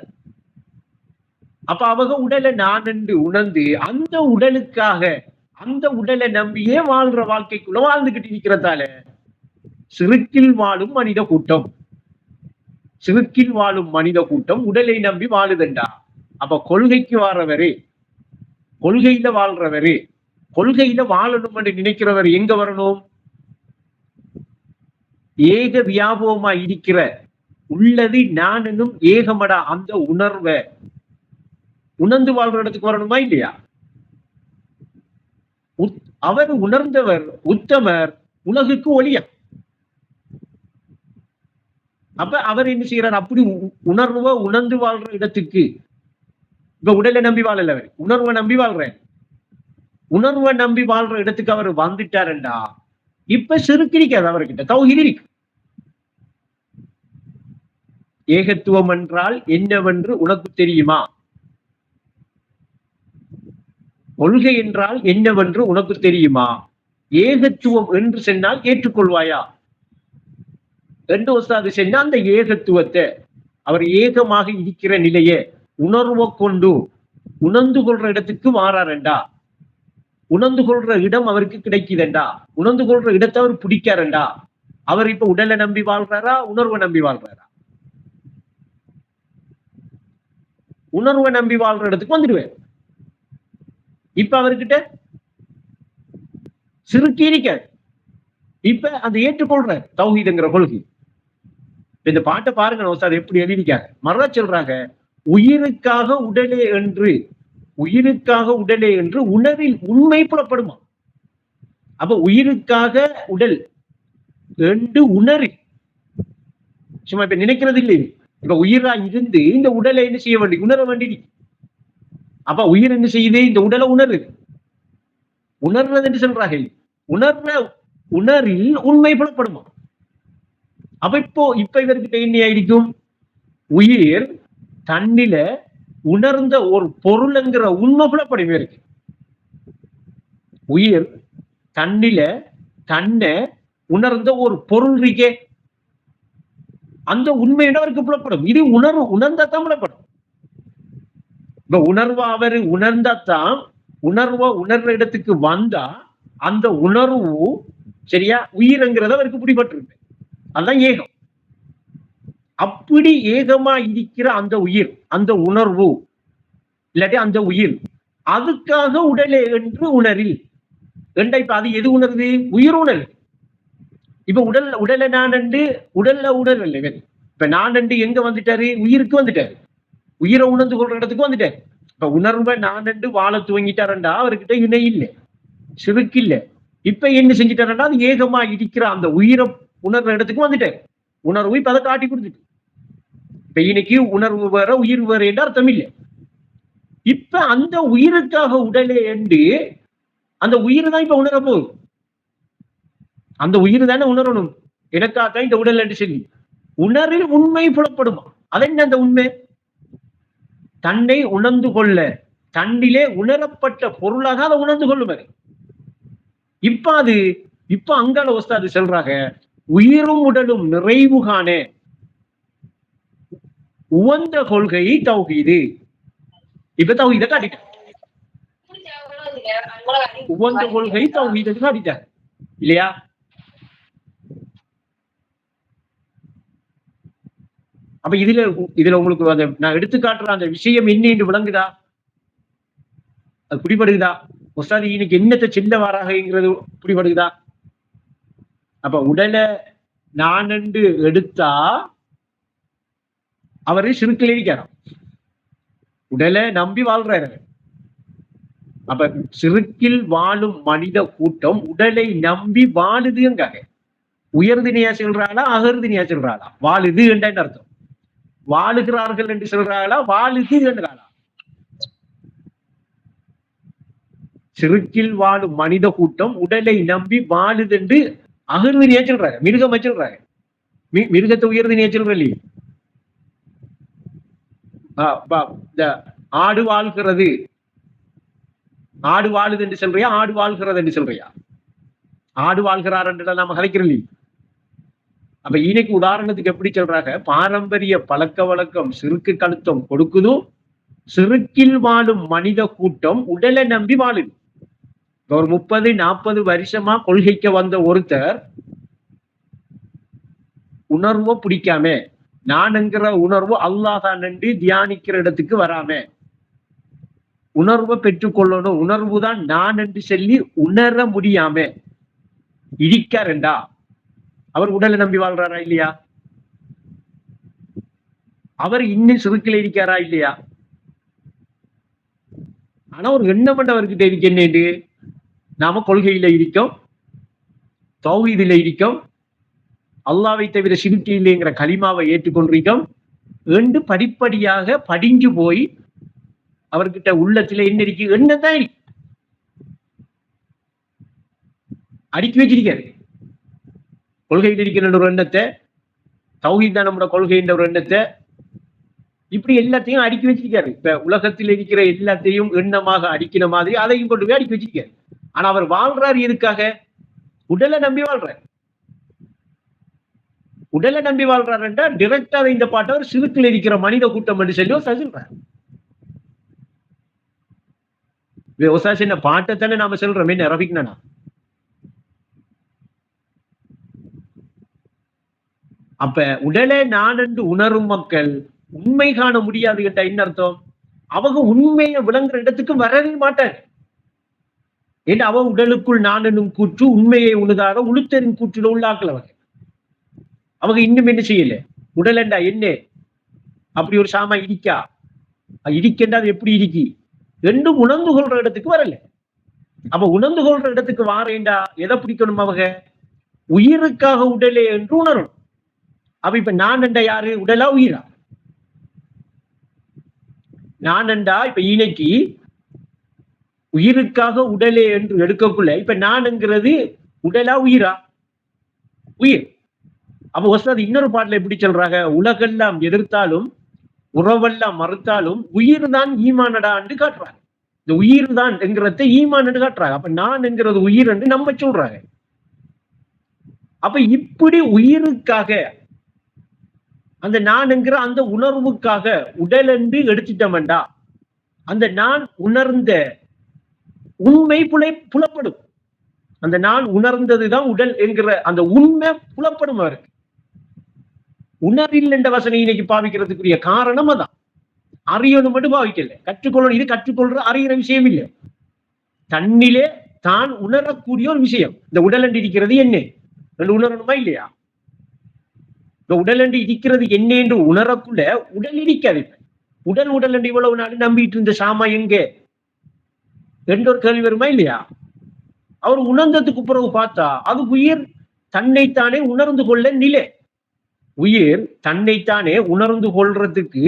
அப்ப அவங்க உடலை நான் என்று உணர்ந்து அந்த உடலுக்காக அந்த உடலை நம்பியே வாழ்ற வாழ்க்கைக்குள்ள வாழ்ந்துகிட்டு இருக்கிறதால சிறுக்கில் வாழும் மனித கூட்டம், சிறுக்கில் வாழும் மனித கூட்டம் உடலை நம்பி வாழுதண்டா. அப்ப கொள்கைக்கு வாரவரு, கொள்கையில வாழ்றவரு, கொள்கையில வாழணும் என்று நினைக்கிறவர் எங்க வரணும்? ஏக வியாபகமா இருக்கிற உள்ளது நான் என்னும் ஏகமடா அந்த உணர்வை உணர்ந்து வாழ்ற இடத்துக்கு வரணுமா இல்லையா? அவர் உணர்ந்தவர் உத்தமர், உலகுக்கு ஒளியா. அப்ப அவர் என்ன செய்யறார்? அப்படி உணர்வை உணர்ந்து வாழ்ற இடத்துக்கு இப்ப உடலை நம்பி வாழல, அவர் உணர்வை நம்பி வாழ்ற, உணர்வை நம்பி வாழ்ற இடத்துக்கு அவர் வந்துட்டாருண்டா இப்ப சிறுக்கிரிக்காது அவர்கிட்ட தௌஹீத் இருக்கு. ஏகத்துவம் என்றால் என்னவென்று உனக்கு தெரியுமா? கொள்கை என்றால் என்னவென்று உனக்கு தெரியுமா? ஏகத்துவம் என்று சொன்னால் ஏற்றுக்கொள்வாயா என்று உஸ்தாது சொன்னா அந்த ஏகத்துவத்தை அவர் ஏகமாக இருக்கிற நிலையை உணர்வை கொண்டு உணர்ந்து கொள்ற இடத்துக்கு மாறாரண்டா, உணர்ந்து கொள்ற இடம் அவருக்கு கிடைக்குதுண்டா, உணர்ந்து கொள்ற இடத்தை அவர் பிடிக்காரண்டா. அவர் இப்ப உடலை நம்பி வாழ்றாரா, உணர்வை நம்பி வாழ்றாரா? உணர்வை நம்பி வாழ்ற இடத்துக்கு வந்துடுவேன். இப்ப அவர்கிட்ட சிறுக்கி இருக்காது. இப்ப அந்த ஏற்றுக்கொள்ற தௌஹீதுங்கிற கொள்கை. இந்த பாட்டை பாருங்க உஸ்தாத் எப்படி எழுதிருக்காங்க. மறா சொல்றாங்க உயிருக்காக உடலே என்று, உயிருக்காக உடலே என்று உணர்வில் உண்மை புலப்படுமா. அப்ப உயிருக்காக உடல் என்று உணரில் சும்மா இப்ப நினைக்கிறது இல்லை. இப்ப உயிரா இருந்து இந்த உடலை என்ன செய்ய வேண்டி உணர வேண்டி. அப்ப உயிர் என்ன செய்யுது? இந்த உடலை உணருது. உணர்றது என்று சொல்றாங்க. உணர்ற உணரில் உண்மை புலப்படுமா. அப்ப இப்ப இவர்கிட்ட என்ன ஆயிருக்கும்? உயிர் தன்னில உணர்ந்த ஒரு பொருள்ங்கிற உண்மை புலப்படும் இருக்கு. உயிர் தன்னில தன்னை உணர்ந்த ஒரு பொருள் இருக்கே, அந்த உண்மையிட அவருக்கு புலப்படும். இது உணர்ந்தத்தான் புலப்படும். இப்ப உணர்வா அவரு உணர்ந்தத்தான், உணர்வா உணர்ற இடத்துக்கு வந்தா அந்த உணர்வு சரியா உயிர்ங்கிறத அவருக்கு பிடிபட்டிருக்கு. அதுதான் ஏகம். அப்படி ஏகமா இருக்கிற அந்த உயிர், அந்த உணர்வு இல்லாட்டி அந்த உயிர் அதுக்காக உடலே என்று உணரில் ரெண்டா. இப்ப அது எது உணருது? உயிர் உணர்வு. இப்ப உடலை நான் என்று உடல்ல உடல் இல்லை. இப்ப நான் என்று எங்க வந்துட்டாரு? உயிருக்கு வந்துட்டாரு. உயிரை உணர்ந்து கொள்ற இடத்துக்கு வந்துட்டாரு. இப்ப உணர்வை நான் என்று வாழ துவங்கிட்டாருண்டா அவர்கிட்ட இணை இல்லை, சிறுக்கு இல்லை. இப்ப என்ன செஞ்சிட்டாருன்னா அது ஏகமா இருக்கிற அந்த உயிரை உணர்ற இடத்துக்கு வந்துட்டாரு. உணர்வு இப்ப அதை காட்டி கொடுத்துட்டு இப்ப இன்னைக்கு உணர்வு வேற உயிர் வேற என்று அர்த்தம் இல்லை. இப்ப அந்த உயிருக்காக உடலே என்று அந்த உயிர் தான் இப்ப உணர போகுது. அந்த உயிர் தானே உணரணும். எனக்காக இந்த உடல் என்று சொல்லி உணரில் உண்மை புலப்படுமா. அதென்ன அந்த உண்மை? தன்னை உணர்ந்து கொள்ள, தன்னிலே உணரப்பட்ட பொருளாக அதை உணர்ந்து கொள்ளும். இப்ப அங்கால உஸ்தாது சொல்றாங்க உயிரும் உடலும் நிறைவு காண உவந்த கொள்கை தௌஹீது. இப்ப தௌஹீத காட்டிட்டேன். உவந்த கொள்கை தௌஹீதுக்கு அடித்தார் இல்லையா? அப்ப இதுல உங்களுக்கு நான் எடுத்து காட்டுற அந்த விஷயம் என்ன விளங்குதா? அது பிடிபடுகுதா? உஸ்தாது இன்னைக்கு என்னத்தை செல்ல வாராகங்கிறது பிடிபடுகுதா? அப்ப உடலை நான் என்று எடுத்தா அவரு சிறுக்கில் இருக்கிறார், உடலை நம்பி வாழ்றாரு. அப்ப சிறுக்கில் வாழும் மனித கூட்டம் உடலை நம்பி வாழுதுங்காக உயர்தினியா சொல்றாளா அகர்தினியா சொல்றாளா? வாழுது என்ற அர்த்தம். வாழுகிறார்கள் என்று சொல்றாளா வாழுது என்றாளா? சிறுக்கில் வாழும் மனித கூட்டம் உடலை நம்பி வாழுது என்று அகர்தினியா சொல்றாங்க, மிருகம் சொல்றாங்க. மிருகத்தை உயர்தினியா சொல்ற இல்லையே. ஆடு வாழ்கிறது, ஆடு வாழுது என்று சொல்றியா ஆடு வாழ்கிறது என்று சொல்றியா? ஆடு வாழ்கிறார் என்று நாம கதைக்கிறோம். அப்ப இன்னைக்கு உதாரணத்துக்கு எப்படி சொல்றாங்க, பாரம்பரிய பழக்க வழக்கம் சிறுக்கு கழுத்தம் கொடுக்குதோ, சிறுக்கில் வாழும் மனித கூட்டம் உடலை நம்பி வாழுது. ஒரு 30-40 வருஷமா கொள்கைக்கு வந்த ஒருத்தர் உணர்வை பிடிக்காம, நான் என்கிற உணர்வு அல்லாஹ் என்று தியானிக்கிற இடத்துக்கு வராம, உணர்வை பெற்றுக்கொள்ளணும், உணர்வு தான் நான் என்று சொல்லி உணர முடியாம இருக்காருண்டா அவர் உடலை நம்பி வாழ்றாரா இல்லையா? அவர் இன்னும் சுருக்கில இருக்காரா இல்லையா? ஆனா ஒரு எண்ணம் அவர்கிட்ட இருக்கு, என்னண்டு நாம கொள்கையில இருக்கோம், தௌஹீதுல இருக்கோம், அல்லாஹ்வை தவிர ஷிர்க் இல்லைங்கிற கலிமாவை ஏற்றுக்கொண்டிருக்கோம் என்று படிப்படியாக படிஞ்சு போய் அவர்கிட்ட உள்ளத்துல என்ன இருக்கு, எண்ணம் தான் இருக்கு, அடுக்கி வச்சிருக்காரு. கொள்கையில் இருக்கிற ஒரு எண்ணத்தை, தௌஹீத் தான் நம்மளோட கொள்கை என்ற ஒரு எண்ணத்தை, இப்படி எல்லாத்தையும் அடுக்கி வச்சிருக்காரு. இப்ப உலகத்தில் இருக்கிற எல்லாத்தையும் எண்ணமாக அடிக்கிற மாதிரி அதையும் கொண்டு போய் அடுக்கி வச்சிருக்காரு. ஆனா அவர் வாழ்றாரு எதுக்காக? உடலை நம்பி வாழ்றாரு. உடலை நம்பி வாழ்றாருன்றா டிரெக்டா இந்த பாட்டை அவர் சிறுக்கில் இருக்கிற மனித கூட்டம் என்று சொல்லி சொல்றாரு. என்ன பாட்டை தானே நாம சொல்றோம், என்ன ரபிக்னா? அப்ப உடலை நான் என்று உணரும் மக்கள் உண்மை காண முடியாது கேட்டா என்ன அர்த்தம்? அவங்க உண்மையை விளங்குற இடத்துக்கு வரவே மாட்டாங்க. ஏன்னா அவ உடலுக்குள் நான் என்னும் கூற்று உண்மையை உணதாக உளுத்தரின் கூற்றுல உள்ளாக்கல. அவங்க இன்னும் என்ன செய்யல, உடலண்டா என்ன, அப்படி ஒரு சாமா இருக்கா, இருக்கா அது எப்படி இருக்கி என்று உணர்ந்து கொள்ற இடத்துக்கு வரல. அப்ப உணர்ந்து கொள்ற இடத்துக்கு வாரேண்டா எதை பிடிக்கணும்? அவங்க உயிருக்காக உடலே என்று உணரணும். அப்ப இப்ப நான் என்றா யாரு, உடலா உயிரா? நான் என்றா இப்ப இன்னைக்கு உயிருக்காக உடலே என்று எடுக்கக்குள்ள இப்ப நான் என்கிறது உடலா உயிரா? உயிர். அப்ப வசதி இன்னொரு பாட்டுல எப்படி சொல்றாங்க, உலகெல்லாம் எதிர்த்தாலும் உறவெல்லாம் மறுத்தாலும் உயிர் தான் ஈமானடா என்று காட்டுறாங்க. இந்த உயிர் தான் என்கிறத ஈமான் என்று காட்டுறாங்க. அப்ப நான் என்கிறது உயிர் என்று நம்ம சொல்றாங்க. அப்ப இப்படி உயிருக்காக அந்த நான் என்கிற அந்த உணர்வுக்காக உடல் என்று எடுத்துட்டோம்டா அந்த நான் உணர்ந்த உண்மை புலப்படும். அந்த நான் உணர்ந்ததுதான் உடல் என்கிற அந்த உண்மை புலப்படும். அவருக்கு உணர்வில் என்ற வசனை இன்னைக்கு பாவிக்கிறதுக்குரிய காரணம் அதான். அறியணும் மட்டும் பாவிக்கல, கற்றுக்கொள்ளணும். இது கற்றுக்கொள்ற அறிகிற விஷயம் இல்லை, தன்னிலே தான் உணரக்கூடிய ஒரு விஷயம். இந்த உடல் என்று இருக்கிறது என்ன என்று உணரணுமா இல்லையா? இந்த உடல் என்று இருக்கிறது என்ன என்று உணரக்குள்ள உடல் இருக்காது. உடல் என்று இவ்வளவு நாள் நம்பிட்டு இருந்த சாமா எங்க என்ற ஒரு கேள்வி வருமா இல்லையா? அவர் உணர்ந்ததுக்கு பிறகு பார்த்தா அது உயிர் தன்னைத்தானே உணர்ந்து கொள்ள நிலை. உயிர் தன்னைத்தானே உணர்ந்து கொள்றதுக்கு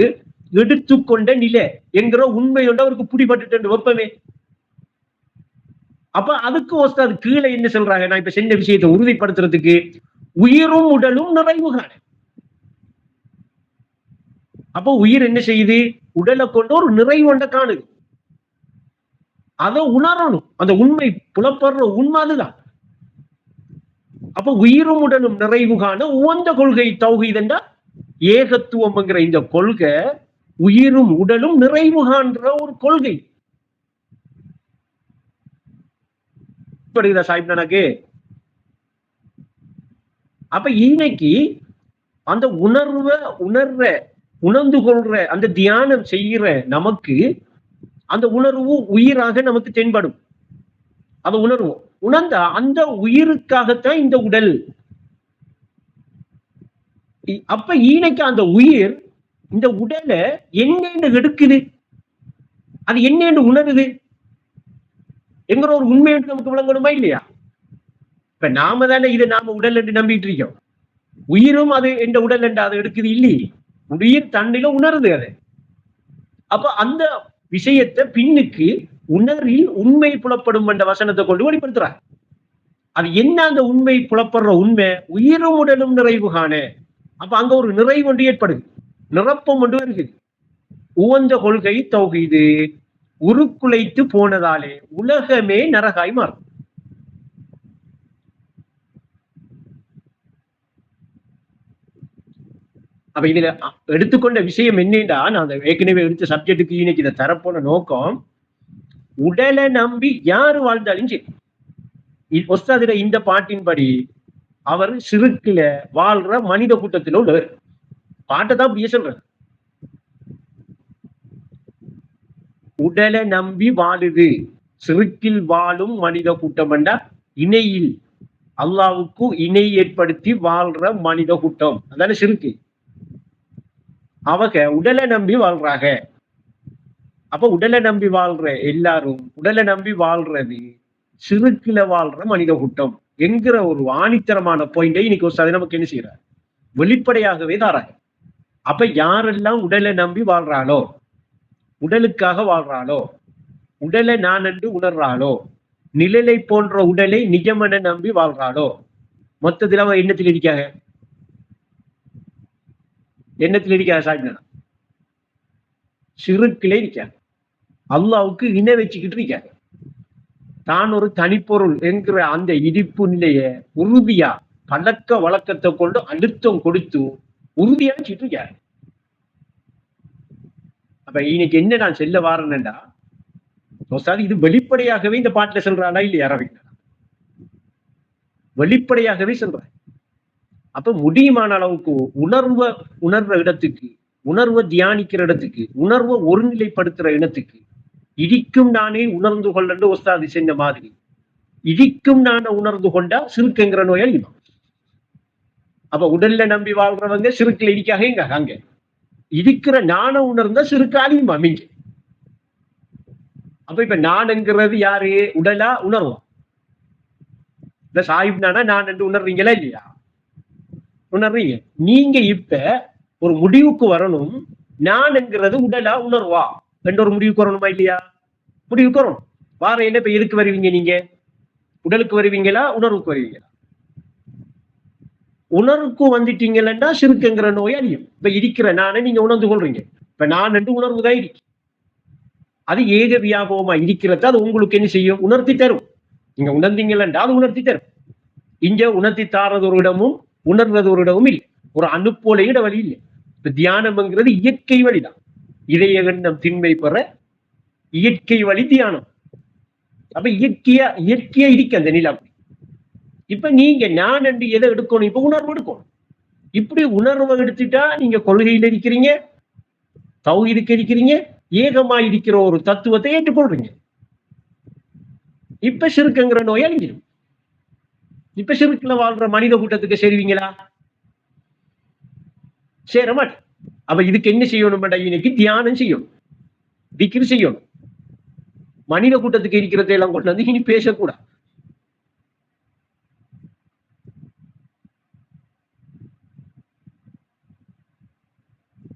எடுத்துக்கொண்ட நிலை என்கிற உண்மையோட அவருக்கு பிடிபட்டு வெப்பமே. அப்ப அதுக்கு அது கீழே என்ன சொல்றாங்க, நான் இப்ப செஞ்ச விஷயத்தை உறுதிப்படுத்துறதுக்கு உயிரும் உடலும் நிறைவு காண. அப்போ உயிர் என்ன செய்யுது, உடலை கொண்டு ஒரு நிறைவு ஒன்றை காணுது. அதை உணரணும், அந்த உண்மை புலப்படுற உண்மை அதுதான். அப்ப உயிரும் உடலும் நிறைவு காண உவந்த கொள்கை தௌஹீத் என்றா ஏகத்துவம் என்கிற இந்த கொள்கை உயிரும் உடலும் நிறைவு காண்ற ஒரு கொள்கை. படுகிற சாஹிப் எனக்கு. அப்ப இன்னைக்கு அந்த உணர்ந்து கொள்ற அந்த தியானம் செய்கிற நமக்கு அந்த உணர்வு உயிராக நமக்கு தென்படும். அதை உணர்வோம். உணர்ந்தா அந்த உயிருக்காகத்தான் இந்த உடல். அப்ப ஈனைக்கு அந்த உயிர் இந்த உடலை என்னென்னு எடுக்குது, அது என்னென்னு உணருது என்கிற ஒரு உண்மை நமக்கு விளங்கணுமா இல்லையா? இப்ப நாம தானே இதை நாம உடல் என்று நம்பிட்டு இருக்கோம். உயிரும் அது எந்த உடல் என்று அதை எடுக்குது இல்லையே. உயிர் தன்னில உணருது அது. அப்ப அந்த விஷயத்தை பின்னுக்கு உணரில் உண்மை புலப்படும் என்ற வசனத்தை கொண்டு வெளிப்படுத்துறார். அது என்ன அந்த உண்மை புலப்படுற உண்மை? உயிரும் உடலும் நிறைவு காண. அப்ப அங்க ஒரு நிறைவு ஒன்று ஏற்படுது, நிரப்பம் ஒன்று வருகிறது. உவந்த கொள்கை தௌஹீது உருக்குலைத்து போனதாலே உலகமே நரகாய் மாறும். அப்ப இதுல எடுத்துக்கொண்ட விஷயம் என்னன்னா, நான் ஏற்கனவே எடுத்த சப்ஜெக்டுக்கு இன்னைக்கு இதை தரப்போன நோக்கம், உடலை நம்பி யாரு வாழ்ந்தாலும் சரி, ஒஸ்தாதிர இந்த பாட்டின்படி அவர் சிறுக்குல வாழ்ற மனித கூட்டத்தில் உள்ளவர். பாட்டை தான் அப்படியே சொல்றாரு. உடலை நம்பி வாழுது சிறுக்கில் வாழும் மனித கூட்டம் என்றா இணையில் அல்லாவுக்கு இணை ஏற்படுத்தி வாழ்ற மனித கூட்டம், அதான சிறுக்கு. அவங்க உடலை நம்பி வாழ்றாங்க. அப்ப உடலை நம்பி வாழ்ற எல்லாரும் உடலை நம்பி வாழ்றது சிறுக்குல வாழ்ற மனித கூட்டம் என்கிற ஒரு ஆணித்தரமான பாயிண்டை இன்னைக்கு ஒரு நமக்கு என்ன செய்யறாரு, வெளிப்படையாகவே தாராங்க. அப்ப யாரெல்லாம் உடலை நம்பி வாழ்றாளோ, உடலுக்காக வாழ்றாளோ, உடலை நான் என்று உணர்றாளோ, நிழலை போன்ற உடலை நிஜமென நம்பி வாழ்றாளோ, மொத்தத்தில் அவன் எண்ணத்தில் இருக்காங்க. எண்ணத்தில் இருக்காங்க சாப்பிடா சிறுக்கிலே இருக்காங்க. அல்லாவுக்கு இணை வச்சுக்கிட்டு இருக்காங்க. தான் ஒரு தனிப்பொருள் என்கிற அந்த இடிப்பு நிலைய உறுதியா பழக்க வழக்கத்தை கொண்டு அழுத்தம் கொடுத்து உறுதியா வச்சுட்டு இருக்காரு. அப்ப இன்னைக்கு என்ன நான் செல்ல வாரேன்டா, இது வெளிப்படையாகவே இந்த பாட்டுல சொல்றாளா இல்லையா ரவிங்க? வெளிப்படையாகவே சொல்றேன். அப்ப முடியுமான அளவுக்கு உணர்ற இடத்துக்கு, உணர்வை தியானிக்கிற இடத்துக்கு, உணர்வை ஒருநிலைப்படுத்துற இடத்துக்கு, இடிக்கும் நானே உணர்ந்து கொள்ளு ஒஸ்தாது செஞ்ச மாதிரி இடிக்கும் நானே உணர்ந்து கொண்டா சிறுக்குங்கிற நோய் அழியும். அப்ப உடல்ல நம்பி வாழ்றவங்க சிறுக்குல இடிக்காக எங்க அங்க இடிக்கிற நான உணர்ந்தா சிறுக்கு அழியுமா மிங்க. அப்ப இப்ப நான்ங்கிறது யாரு? உடலா உணர்வா? இந்த சாஹிப் நானா நான் என்று உணர்றீங்களா இல்லையா? உணர்றீங்க. நீங்க இப்ப ஒரு முடிவுக்கு வரணும், நான்ங்கிறது உடலா உணர்வா என்ற ஒரு முடிவுக்கு வரணுமா இல்லையா? முடிவுக்கு வரணும். வாரையில இப்ப எதுக்கு வருவீங்க? நீங்க உடலுக்கு வருவீங்களா உணர்வுக்கு வருவீங்களா? உணர்வுக்கு வந்துட்டீங்கன்னா சிறுக்குங்கிற நோய் அழியும். இப்ப இருக்கிற நானே நீங்க உணர்ந்து கொள்றீங்க. இப்ப நான் என்று உணர்வு தான் இருக்கு. அது ஏக வியாபகமா இருக்கிறத அது உங்களுக்கு என்ன செய்யும்? உணர்த்தி தரும். நீங்க உணர்ந்தீங்களா அது உணர்த்தி தரும். இங்க உணர்த்தி தாரது ஒரு இடமும் உணர்றது ஒரு இடமும் இல்லை. ஒரு அனுப்போல இட வழி இல்லை. இப்ப தியானம்ங்கிறது இயற்கை வழிதான். இதய எண்ணம் திண்மை பெற இயற்கை வழி தியானம். அப்ப இயற்கையா இருக்கு அந்த நிலம். இப்ப நீங்க நான் என்று எதை எடுக்கணும்? இப்ப உணர்வு எடுக்கணும். இப்படி உணர்வை எடுத்துட்டா நீங்க கொள்கையில இருக்கிறீங்க, தௌஹீதுக்கு இருக்கிறீங்க, ஏகமா இருக்கிற ஒரு தத்துவத்தை ஏற்றுக்கொள்றீங்க. இப்ப சிறுக்குங்கிற நோய் அழிஞ்சிடும். இப்ப சிறுக்குல வாழ்ற மனித கூட்டத்துக்கு சேருவீங்களா? சேர மாட்டேன். அப்ப இதுக்கு என்ன செய்யணும்? இன்னைக்கு தியானம் செய்யணும், திக்ர் செய்யணும். மனித கூட்டத்துக்கு இருக்கிறதை எல்லாம் கொண்டு வந்து இனி பேசக்கூடாது.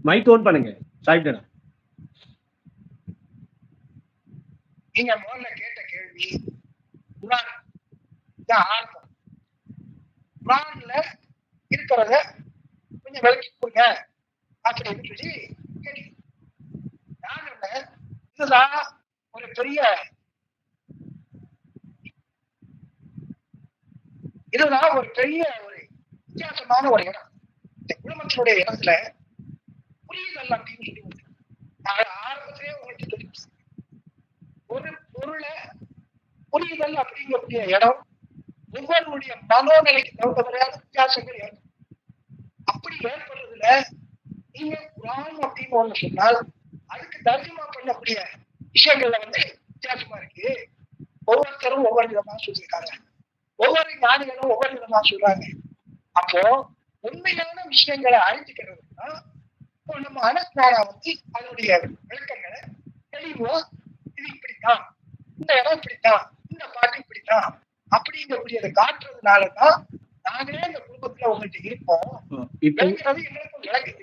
மைக் ஓன் பண்ணுங்க சாப்பிட்டா. நீங்க முதல்ல கேட்ட கேள்வி குர்ஆன்ல இருக்கிறத கொஞ்சம் விளக்கி கொடுங்க அப்படின்னு சொல்லி கேட்டீங்க. நான் இதுதான் ஒரு பெரிய ஒரு வித்தியாசமான ஒரு இடம். இந்த குடும்பத்தினுடைய இடத்துல புரியுதல் அப்படின்னு சொல்லி ஆரம்பத்திலே உங்களுக்கு தெரியும். ஒரு பொருளை புரிதல் அப்படிங்கக்கூடிய இடம் ஒவ்வொருடைய மனோநிலைக்கு தகுந்த முறையான வித்தியாசங்கள் ஏற்படும். அப்படி ஏற்படுறதுல நீங்க குரான் அப்படின்னு ஒண்ணு சொன்னால் அதுக்கு தர்ஜமா பண்ணக்கூடிய விஷயங்கள்ல வித்தியாசமா இருக்கு. ஒவ்வொருத்தரும் ஒவ்வொரு விதமா சொல்லியிருக்காங்க, ஒவ்வொரு ஞானிகளும் ஒவ்வொரு விதமா சொல்றாங்க. அப்போ உண்மையான விஷயங்களை அழிச்சுக்கிறதுனா இப்போ நம்ம அனஸ்நானா அதனுடைய விளக்கங்களை தெளிவா இது இப்படித்தான், இந்த இடம் இப்படித்தான், இந்த பாட்டு இப்படித்தான் அப்படிங்கக்கூடியதை காட்டுறதுனாலதான் நாங்களே இந்த குடும்பத்துல உங்கள்கிட்ட இருப்போம்.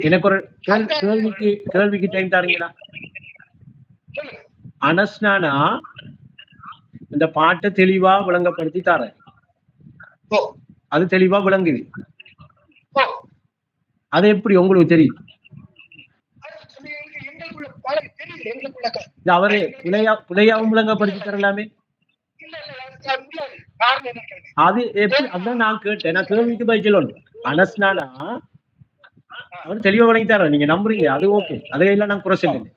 எனக்கு ஒரு கேள்விக்கு டைம் தாரீங்களா? அனஸ்நானா இந்த பாட்டை தெளிவா விளங்கப்படுத்தி தர, அது தெளிவா விளங்குது. அது எப்படி உங்களுக்கு தெரியும்? அவரு பிழையாவும் விளங்கப்படுத்தி தரலாமே. அது எப்படி? அதான் நான் கேட்டேன். நான் கேள்விக்கு பதில் சொல்லணும். அனஸ்நானா அவர் தெளிவா வழங்கி தர்றாரு, நீங்க நம்புறீங்க, அது ஓகே, அதையெல்லாம் நான் குறை சொல்லுங்க.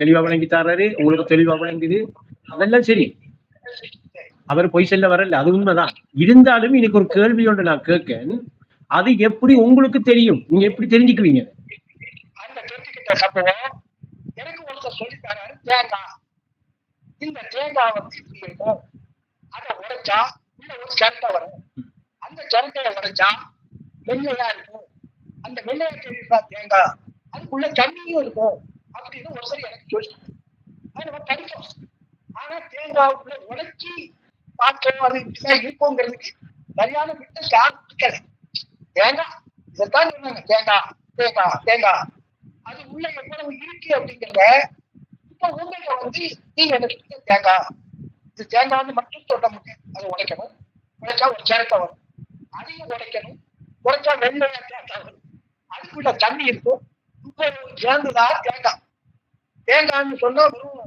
தெளிவா வழங்கி தர்றாரு, உங்களுக்கு தெளிவா வழங்குது, அதெல்லாம் சரி. அவர் பொய் சொல்ல வரல, அது உண்மைதான். இருந்தாலும் இன்னைக்கு ஒரு கேள்வி ஒன்று நான் கேட்கேன், அது எப்படி உங்களுக்கு தெரியும்? நீங்க எப்படி தெரிஞ்சுக்குவீங்க? எனக்கு ஒருத்தர் சொல்லி தராரு, தேங்காய், இந்த தேங்காய் இப்படி இருக்கும், அதை உடைச்சா உள்ள ஒரு சரட்டை வரும், அந்த சரட்டையை உடைச்சா வெள்ளையா இருக்கும், அந்த வெள்ளையா தெரியுதா தேங்காய், அதுக்குள்ள தண்ணியும் இருக்கும் அப்படின்னு ஒருத்தர் எனக்கு சொல்லி அது நம்ம படிச்சோம். ஆனா தேங்காவுக்குள்ள உடைச்சி பார்த்தோம், அது இப்படிதான் இருக்குங்கிறதுக்கு சரியான விட்டு சாப்பிட்டுக்கல. தேங்காய் இதைத்தான் சொன்னாங்க, தேங்காய் தேங்காய் தேங்காய், அது உள்ள எவ்வளவு இருக்கு அப்படிங்கிறத இப்ப உங்களை நீங்க என்ன சொல்லுங்க, தேங்காய் இது தேங்காய்னு மட்டும் சொல்ல முடியும். அதை உடைக்கணும், உடைச்சா ஒரு சரட்டை வரும், அதையும் உடைக்கணும், உடைச்சா வெள்ளையா தேங்காய் வரும், அதுக்குள்ள தண்ணி இருக்கும், இப்போ சேர்ந்துதான் தேங்காய். தேங்காய்னு சொன்னா வரும்.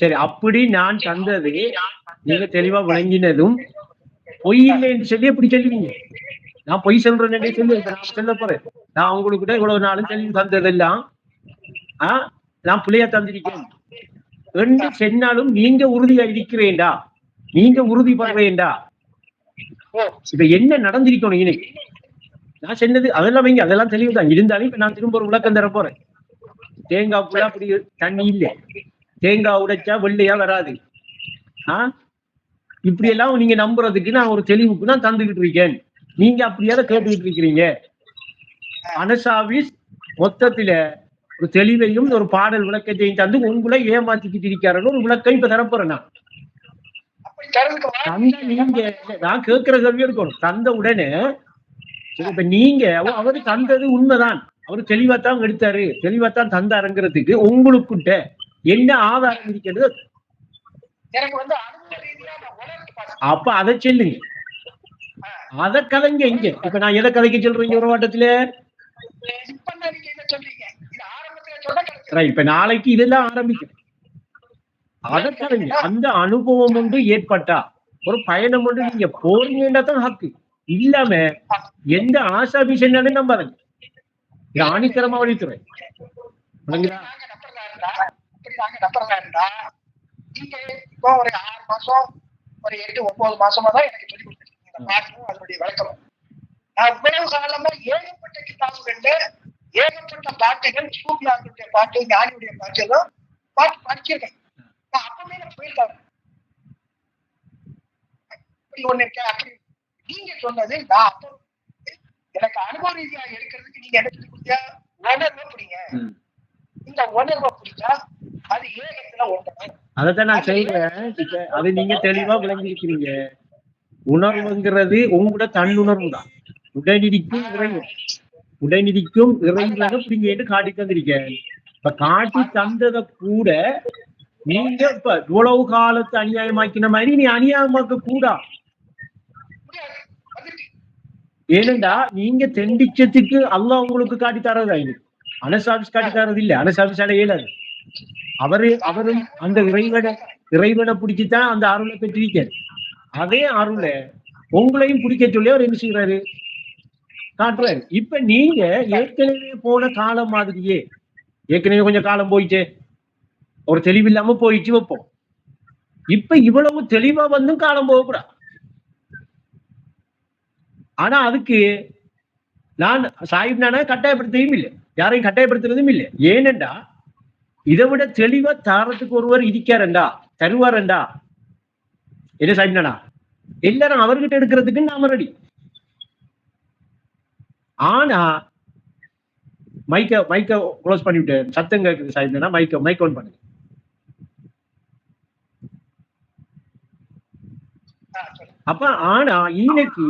சரி, அப்படி நான் தந்தது நீங்க தெளிவா விளங்கினதும் பொய் இல்லைன்னு சொல்லி எப்படி சொல்லுவீங்க? நான் பொய் சொல்றேன்னு சொல்லி நான் சொல்ல போறேன். நான் உங்களுக்கு இவ்வளவு நாளும் தெளிவு தந்ததெல்லாம் நான் பிள்ளையா தந்திருக்கேன் என்று சொன்னாலும் நீங்க உறுதியா இருக்கிறேன்டா, நீங்க உறுதிப்படுறேன்டா. இப்ப என்ன நடந்திருக்கணும் இன்னைக்கு? நான் சொன்னது அதெல்லாம் வைங்க, அதெல்லாம் தெளிவுதான். இருந்தாலும் இப்ப நான் திரும்ப ஒரு விளக்கம் தர போறேன். தேங்காய்க்குள்ள அப்படி தண்ணி இல்லை, தேங்காய் உடைச்சா வெள்ளையா வராது. இப்படி எல்லாம் நீங்க நம்புறதுக்கு நான் ஒரு தெளிவுக்கு நான் தந்துகிட்டு இருக்கேன். நீங்க அப்படியாத கேட்டுக்கிட்டு இருக்கிறீங்க. அனசாவிஸ் மொத்தத்துல ஒரு தெளிவையும் ஒரு பாடல் விளக்கத்தையும் தந்து உங்களை ஏமாத்திக்கிட்டு இருக்காருன்னு ஒரு விளக்கம் இப்ப தரப்போறேன். நீங்க நான் கேட்கிற கேள்வி இருக்கணும். தந்த உடனே இப்ப நீங்க அவரு தந்தது உண்மைதான், அவரு தெளிவாத்தான் எடுத்தாரு, தெளிவாத்தான் தந்தாருங்கிறதுக்கு உங்களுக்கிட்ட என்ன ஆதாரம் இருக்கிறது? அப்ப அதை சொல்லுங்க, அத கதைங்க. இங்க இப்ப நான் எதை கதைக்க சொல்றீங்க உறவாட்டத்துல? இப்ப நாளைக்கு இதெல்லாம் ஆரம்பிக்கும், அத கதைங்க. அந்த அனுபவம் ஒன்று ஏற்பட்டா, ஒரு பயணம் ஒன்று நீங்க போறீங்கன்னா தான் ஹக்கு. இல்லாம எந்த ஆசாபி சொன்னாலும் நம்பாதீங்க. ஆணித்தரமா வழித்துறேன். நீங்க இப்போ ஒரு 6 மாசம் ஒரு 8-9 மாசமா தான் எனக்கு சொல்லி கொடுத்துருக்கீங்க இந்த பாட்டும் அதனுடைய விளக்கமும். நான் இவ்வளவு காலமா ஏகப்பட்ட கிதாபுகள்ல ஏகப்பட்ட பாட்டுகள், சூபியாருடைய பாட்டு, ஞானியுடைய பாட்டு எல்லாம் பாட்டு படிச்சிருக்கேன். நான் அப்பவே நான் போயிருக்காங்க அப்படி ஒண்ணு இருக்கேன். அப்படி நீங்க சொன்னது நான் அப்போ எனக்கு அனுபவ ரீதியா எடுக்கிறதுக்கு நீங்க என்ன சொல்லி கொடுத்தா உணர்வை பிடிங்க, இந்த உணர்வை பிடிச்சா அது ஏகத்துல ஒன்று. அதான் நான் சொல்றேன். அது நீங்க தெளிவா விளங்கிருக்கிறீங்க. உணர்வுங்கிறது உங்களோட தன்னுணர்வு தான். உடனடிக்கும் இறைவன், உடனடிக்கும் இறைவனை பிடிங்க காட்டி தந்திருக்கேன். இப்ப காட்டி தந்ததை கூட நீங்க இப்ப இவ்வளவு காலத்தை அநியாயமாக்கின மாதிரி நீ அநியாயமாக்க கூடா. ஏனென்றா நீங்க தெண்டிச்சத்துக்கு அல்லாஹ் உங்களுக்கு காட்டி தரதா? இது அனசாபிஸ் காட்டி தரது இல்ல, அனசாபிஸால இயலாது. அவரும் அந்த இறைவனை பிடிச்சுதான் அந்த அருளை பெற்றிருக்காரு. அதே அருளை உங்களையும் பிடிக்க சொல்லி அவர் என்ன செய்யறாரு, காட்டுறாரு. இப்ப நீங்க ஏற்கனவே போன காலம் மாதிரியே, ஏற்கனவே கொஞ்சம் காலம் போயிட்டு ஒரு தெளிவில்லாம போயிடுச்சு வைப்போம். இப்ப இவ்வளவு தெளிவா வந்தும் காலம் போகக்கூடாது. ஆனா அதுக்கு நான் சாஹிப் நானா கட்டாயப்படுத்தவும் இல்லை, யாரையும் கட்டாயப்படுத்துறதும் இல்லை. ஏனென்றா இதை விட தெளிவா தாரத்துக்கு ஒருவர் இருக்காருண்டா, தருவாருண்டா, என்ன சாஹிப் நானா எல்லாரும் அவர்கிட்ட எடுக்கிறதுக்கு நாம ரெடி. ஆனா மைக்க க்ளோஸ் பண்ணிவிட்டு சத்தம் கேட்குது சாஹிப் நானா, மைக் ஆன் பண்ணுங்க. அப்ப ஆனா இன்னைக்கு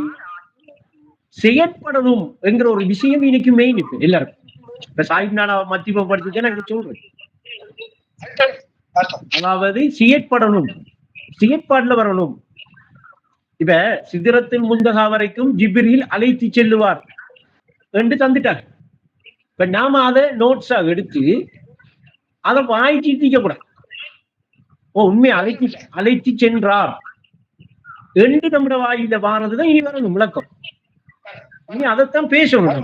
செயற்படணும் என்கிற ஒரு விஷயம் இன்னைக்கு மெயின். இப்ப எல்லாருக்கும் இப்ப சாஹிப் நானா மத்தியப்படுத்தி நான் சொல்றேன், அதாவது செயற்படணும், செயற்பாடுல வரணும். இப்ப சித்திரத்தின் முந்தகா வரைக்கும் ஜிப்ரீல் அழைத்து செல்லுவார் என்று தந்துட்டாங்க. இப்ப நாம அதை நோட்ஸா எடுத்து அதை வாய்ச்சிக்க கூடாது. உண்மையை அழைத்து சென்றார் என்று நம்முடைய வாயில வாரதுதான் இனி வரணும் விளக்கம். இனி அதைத்தான் பேசணும்.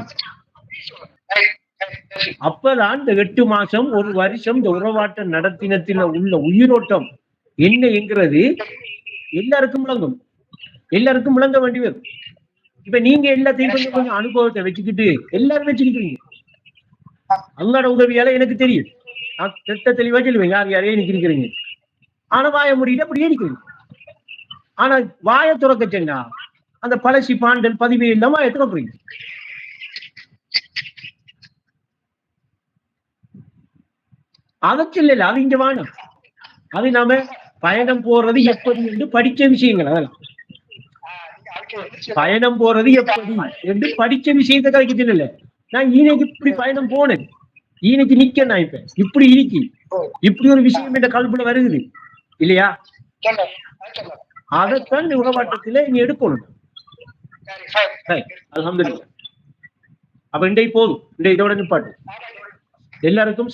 அப்பதான் இந்த 8 மாசம் 1 வருஷம் இந்த உறவாட்ட நடத்தினத்தில் உள்ள உயிரோட்டம் என்ன என்கிறது எல்லாருக்கும் விளங்கும், எல்லாருக்கும் விளங்க வேண்டி வரும். இப்ப நீங்க எல்லாத்தையும் கொஞ்சம் அனுபவத்தை வச்சுக்கிட்டு எல்லாரும் வச்சுக்கிட்டீங்க. அல்லாட உதவியால எனக்கு தெரியும், நான் திட்ட தெளிவா சொல்லுவேன் யார் யாரையும் எனக்கு இருக்கிறீங்க. ஆனா வாய முடியிட்டு அப்படியே இருக்கிறீங்க. ஆனா வாய துறக்க சொன்னா அந்த பழசி பாண்டல் பதிவு இல்லாம வாய துறக்குறீங்க. அதற்கு இல்லை, அது இங்க வானம். அது நாம பயணம் போறது எப்படி என்று படிச்ச விஷயங்கள். அதெல்லாம் பயணம் போறது எப்படி என்று படிச்ச விஷயத்தை கலைக்கத்தில் இல்லை. நான் ஈனைக்கு இப்படி பயணம் போனேன், ஈனைக்கு நிக்க நான் இப்ப இப்படி இருக்கி, இப்படி ஒரு விஷயம் என்ற கல்புல வருகுது இல்லையா? அதைத்தான் இந்த உறவாட்டத்தில நீ எடுக்கணும். அல்ஹம்துலில்லாஹ். அப்ப இன்றைக்கு போதும், இதோட நிப்பாட்டு. எல்லாருக்கும்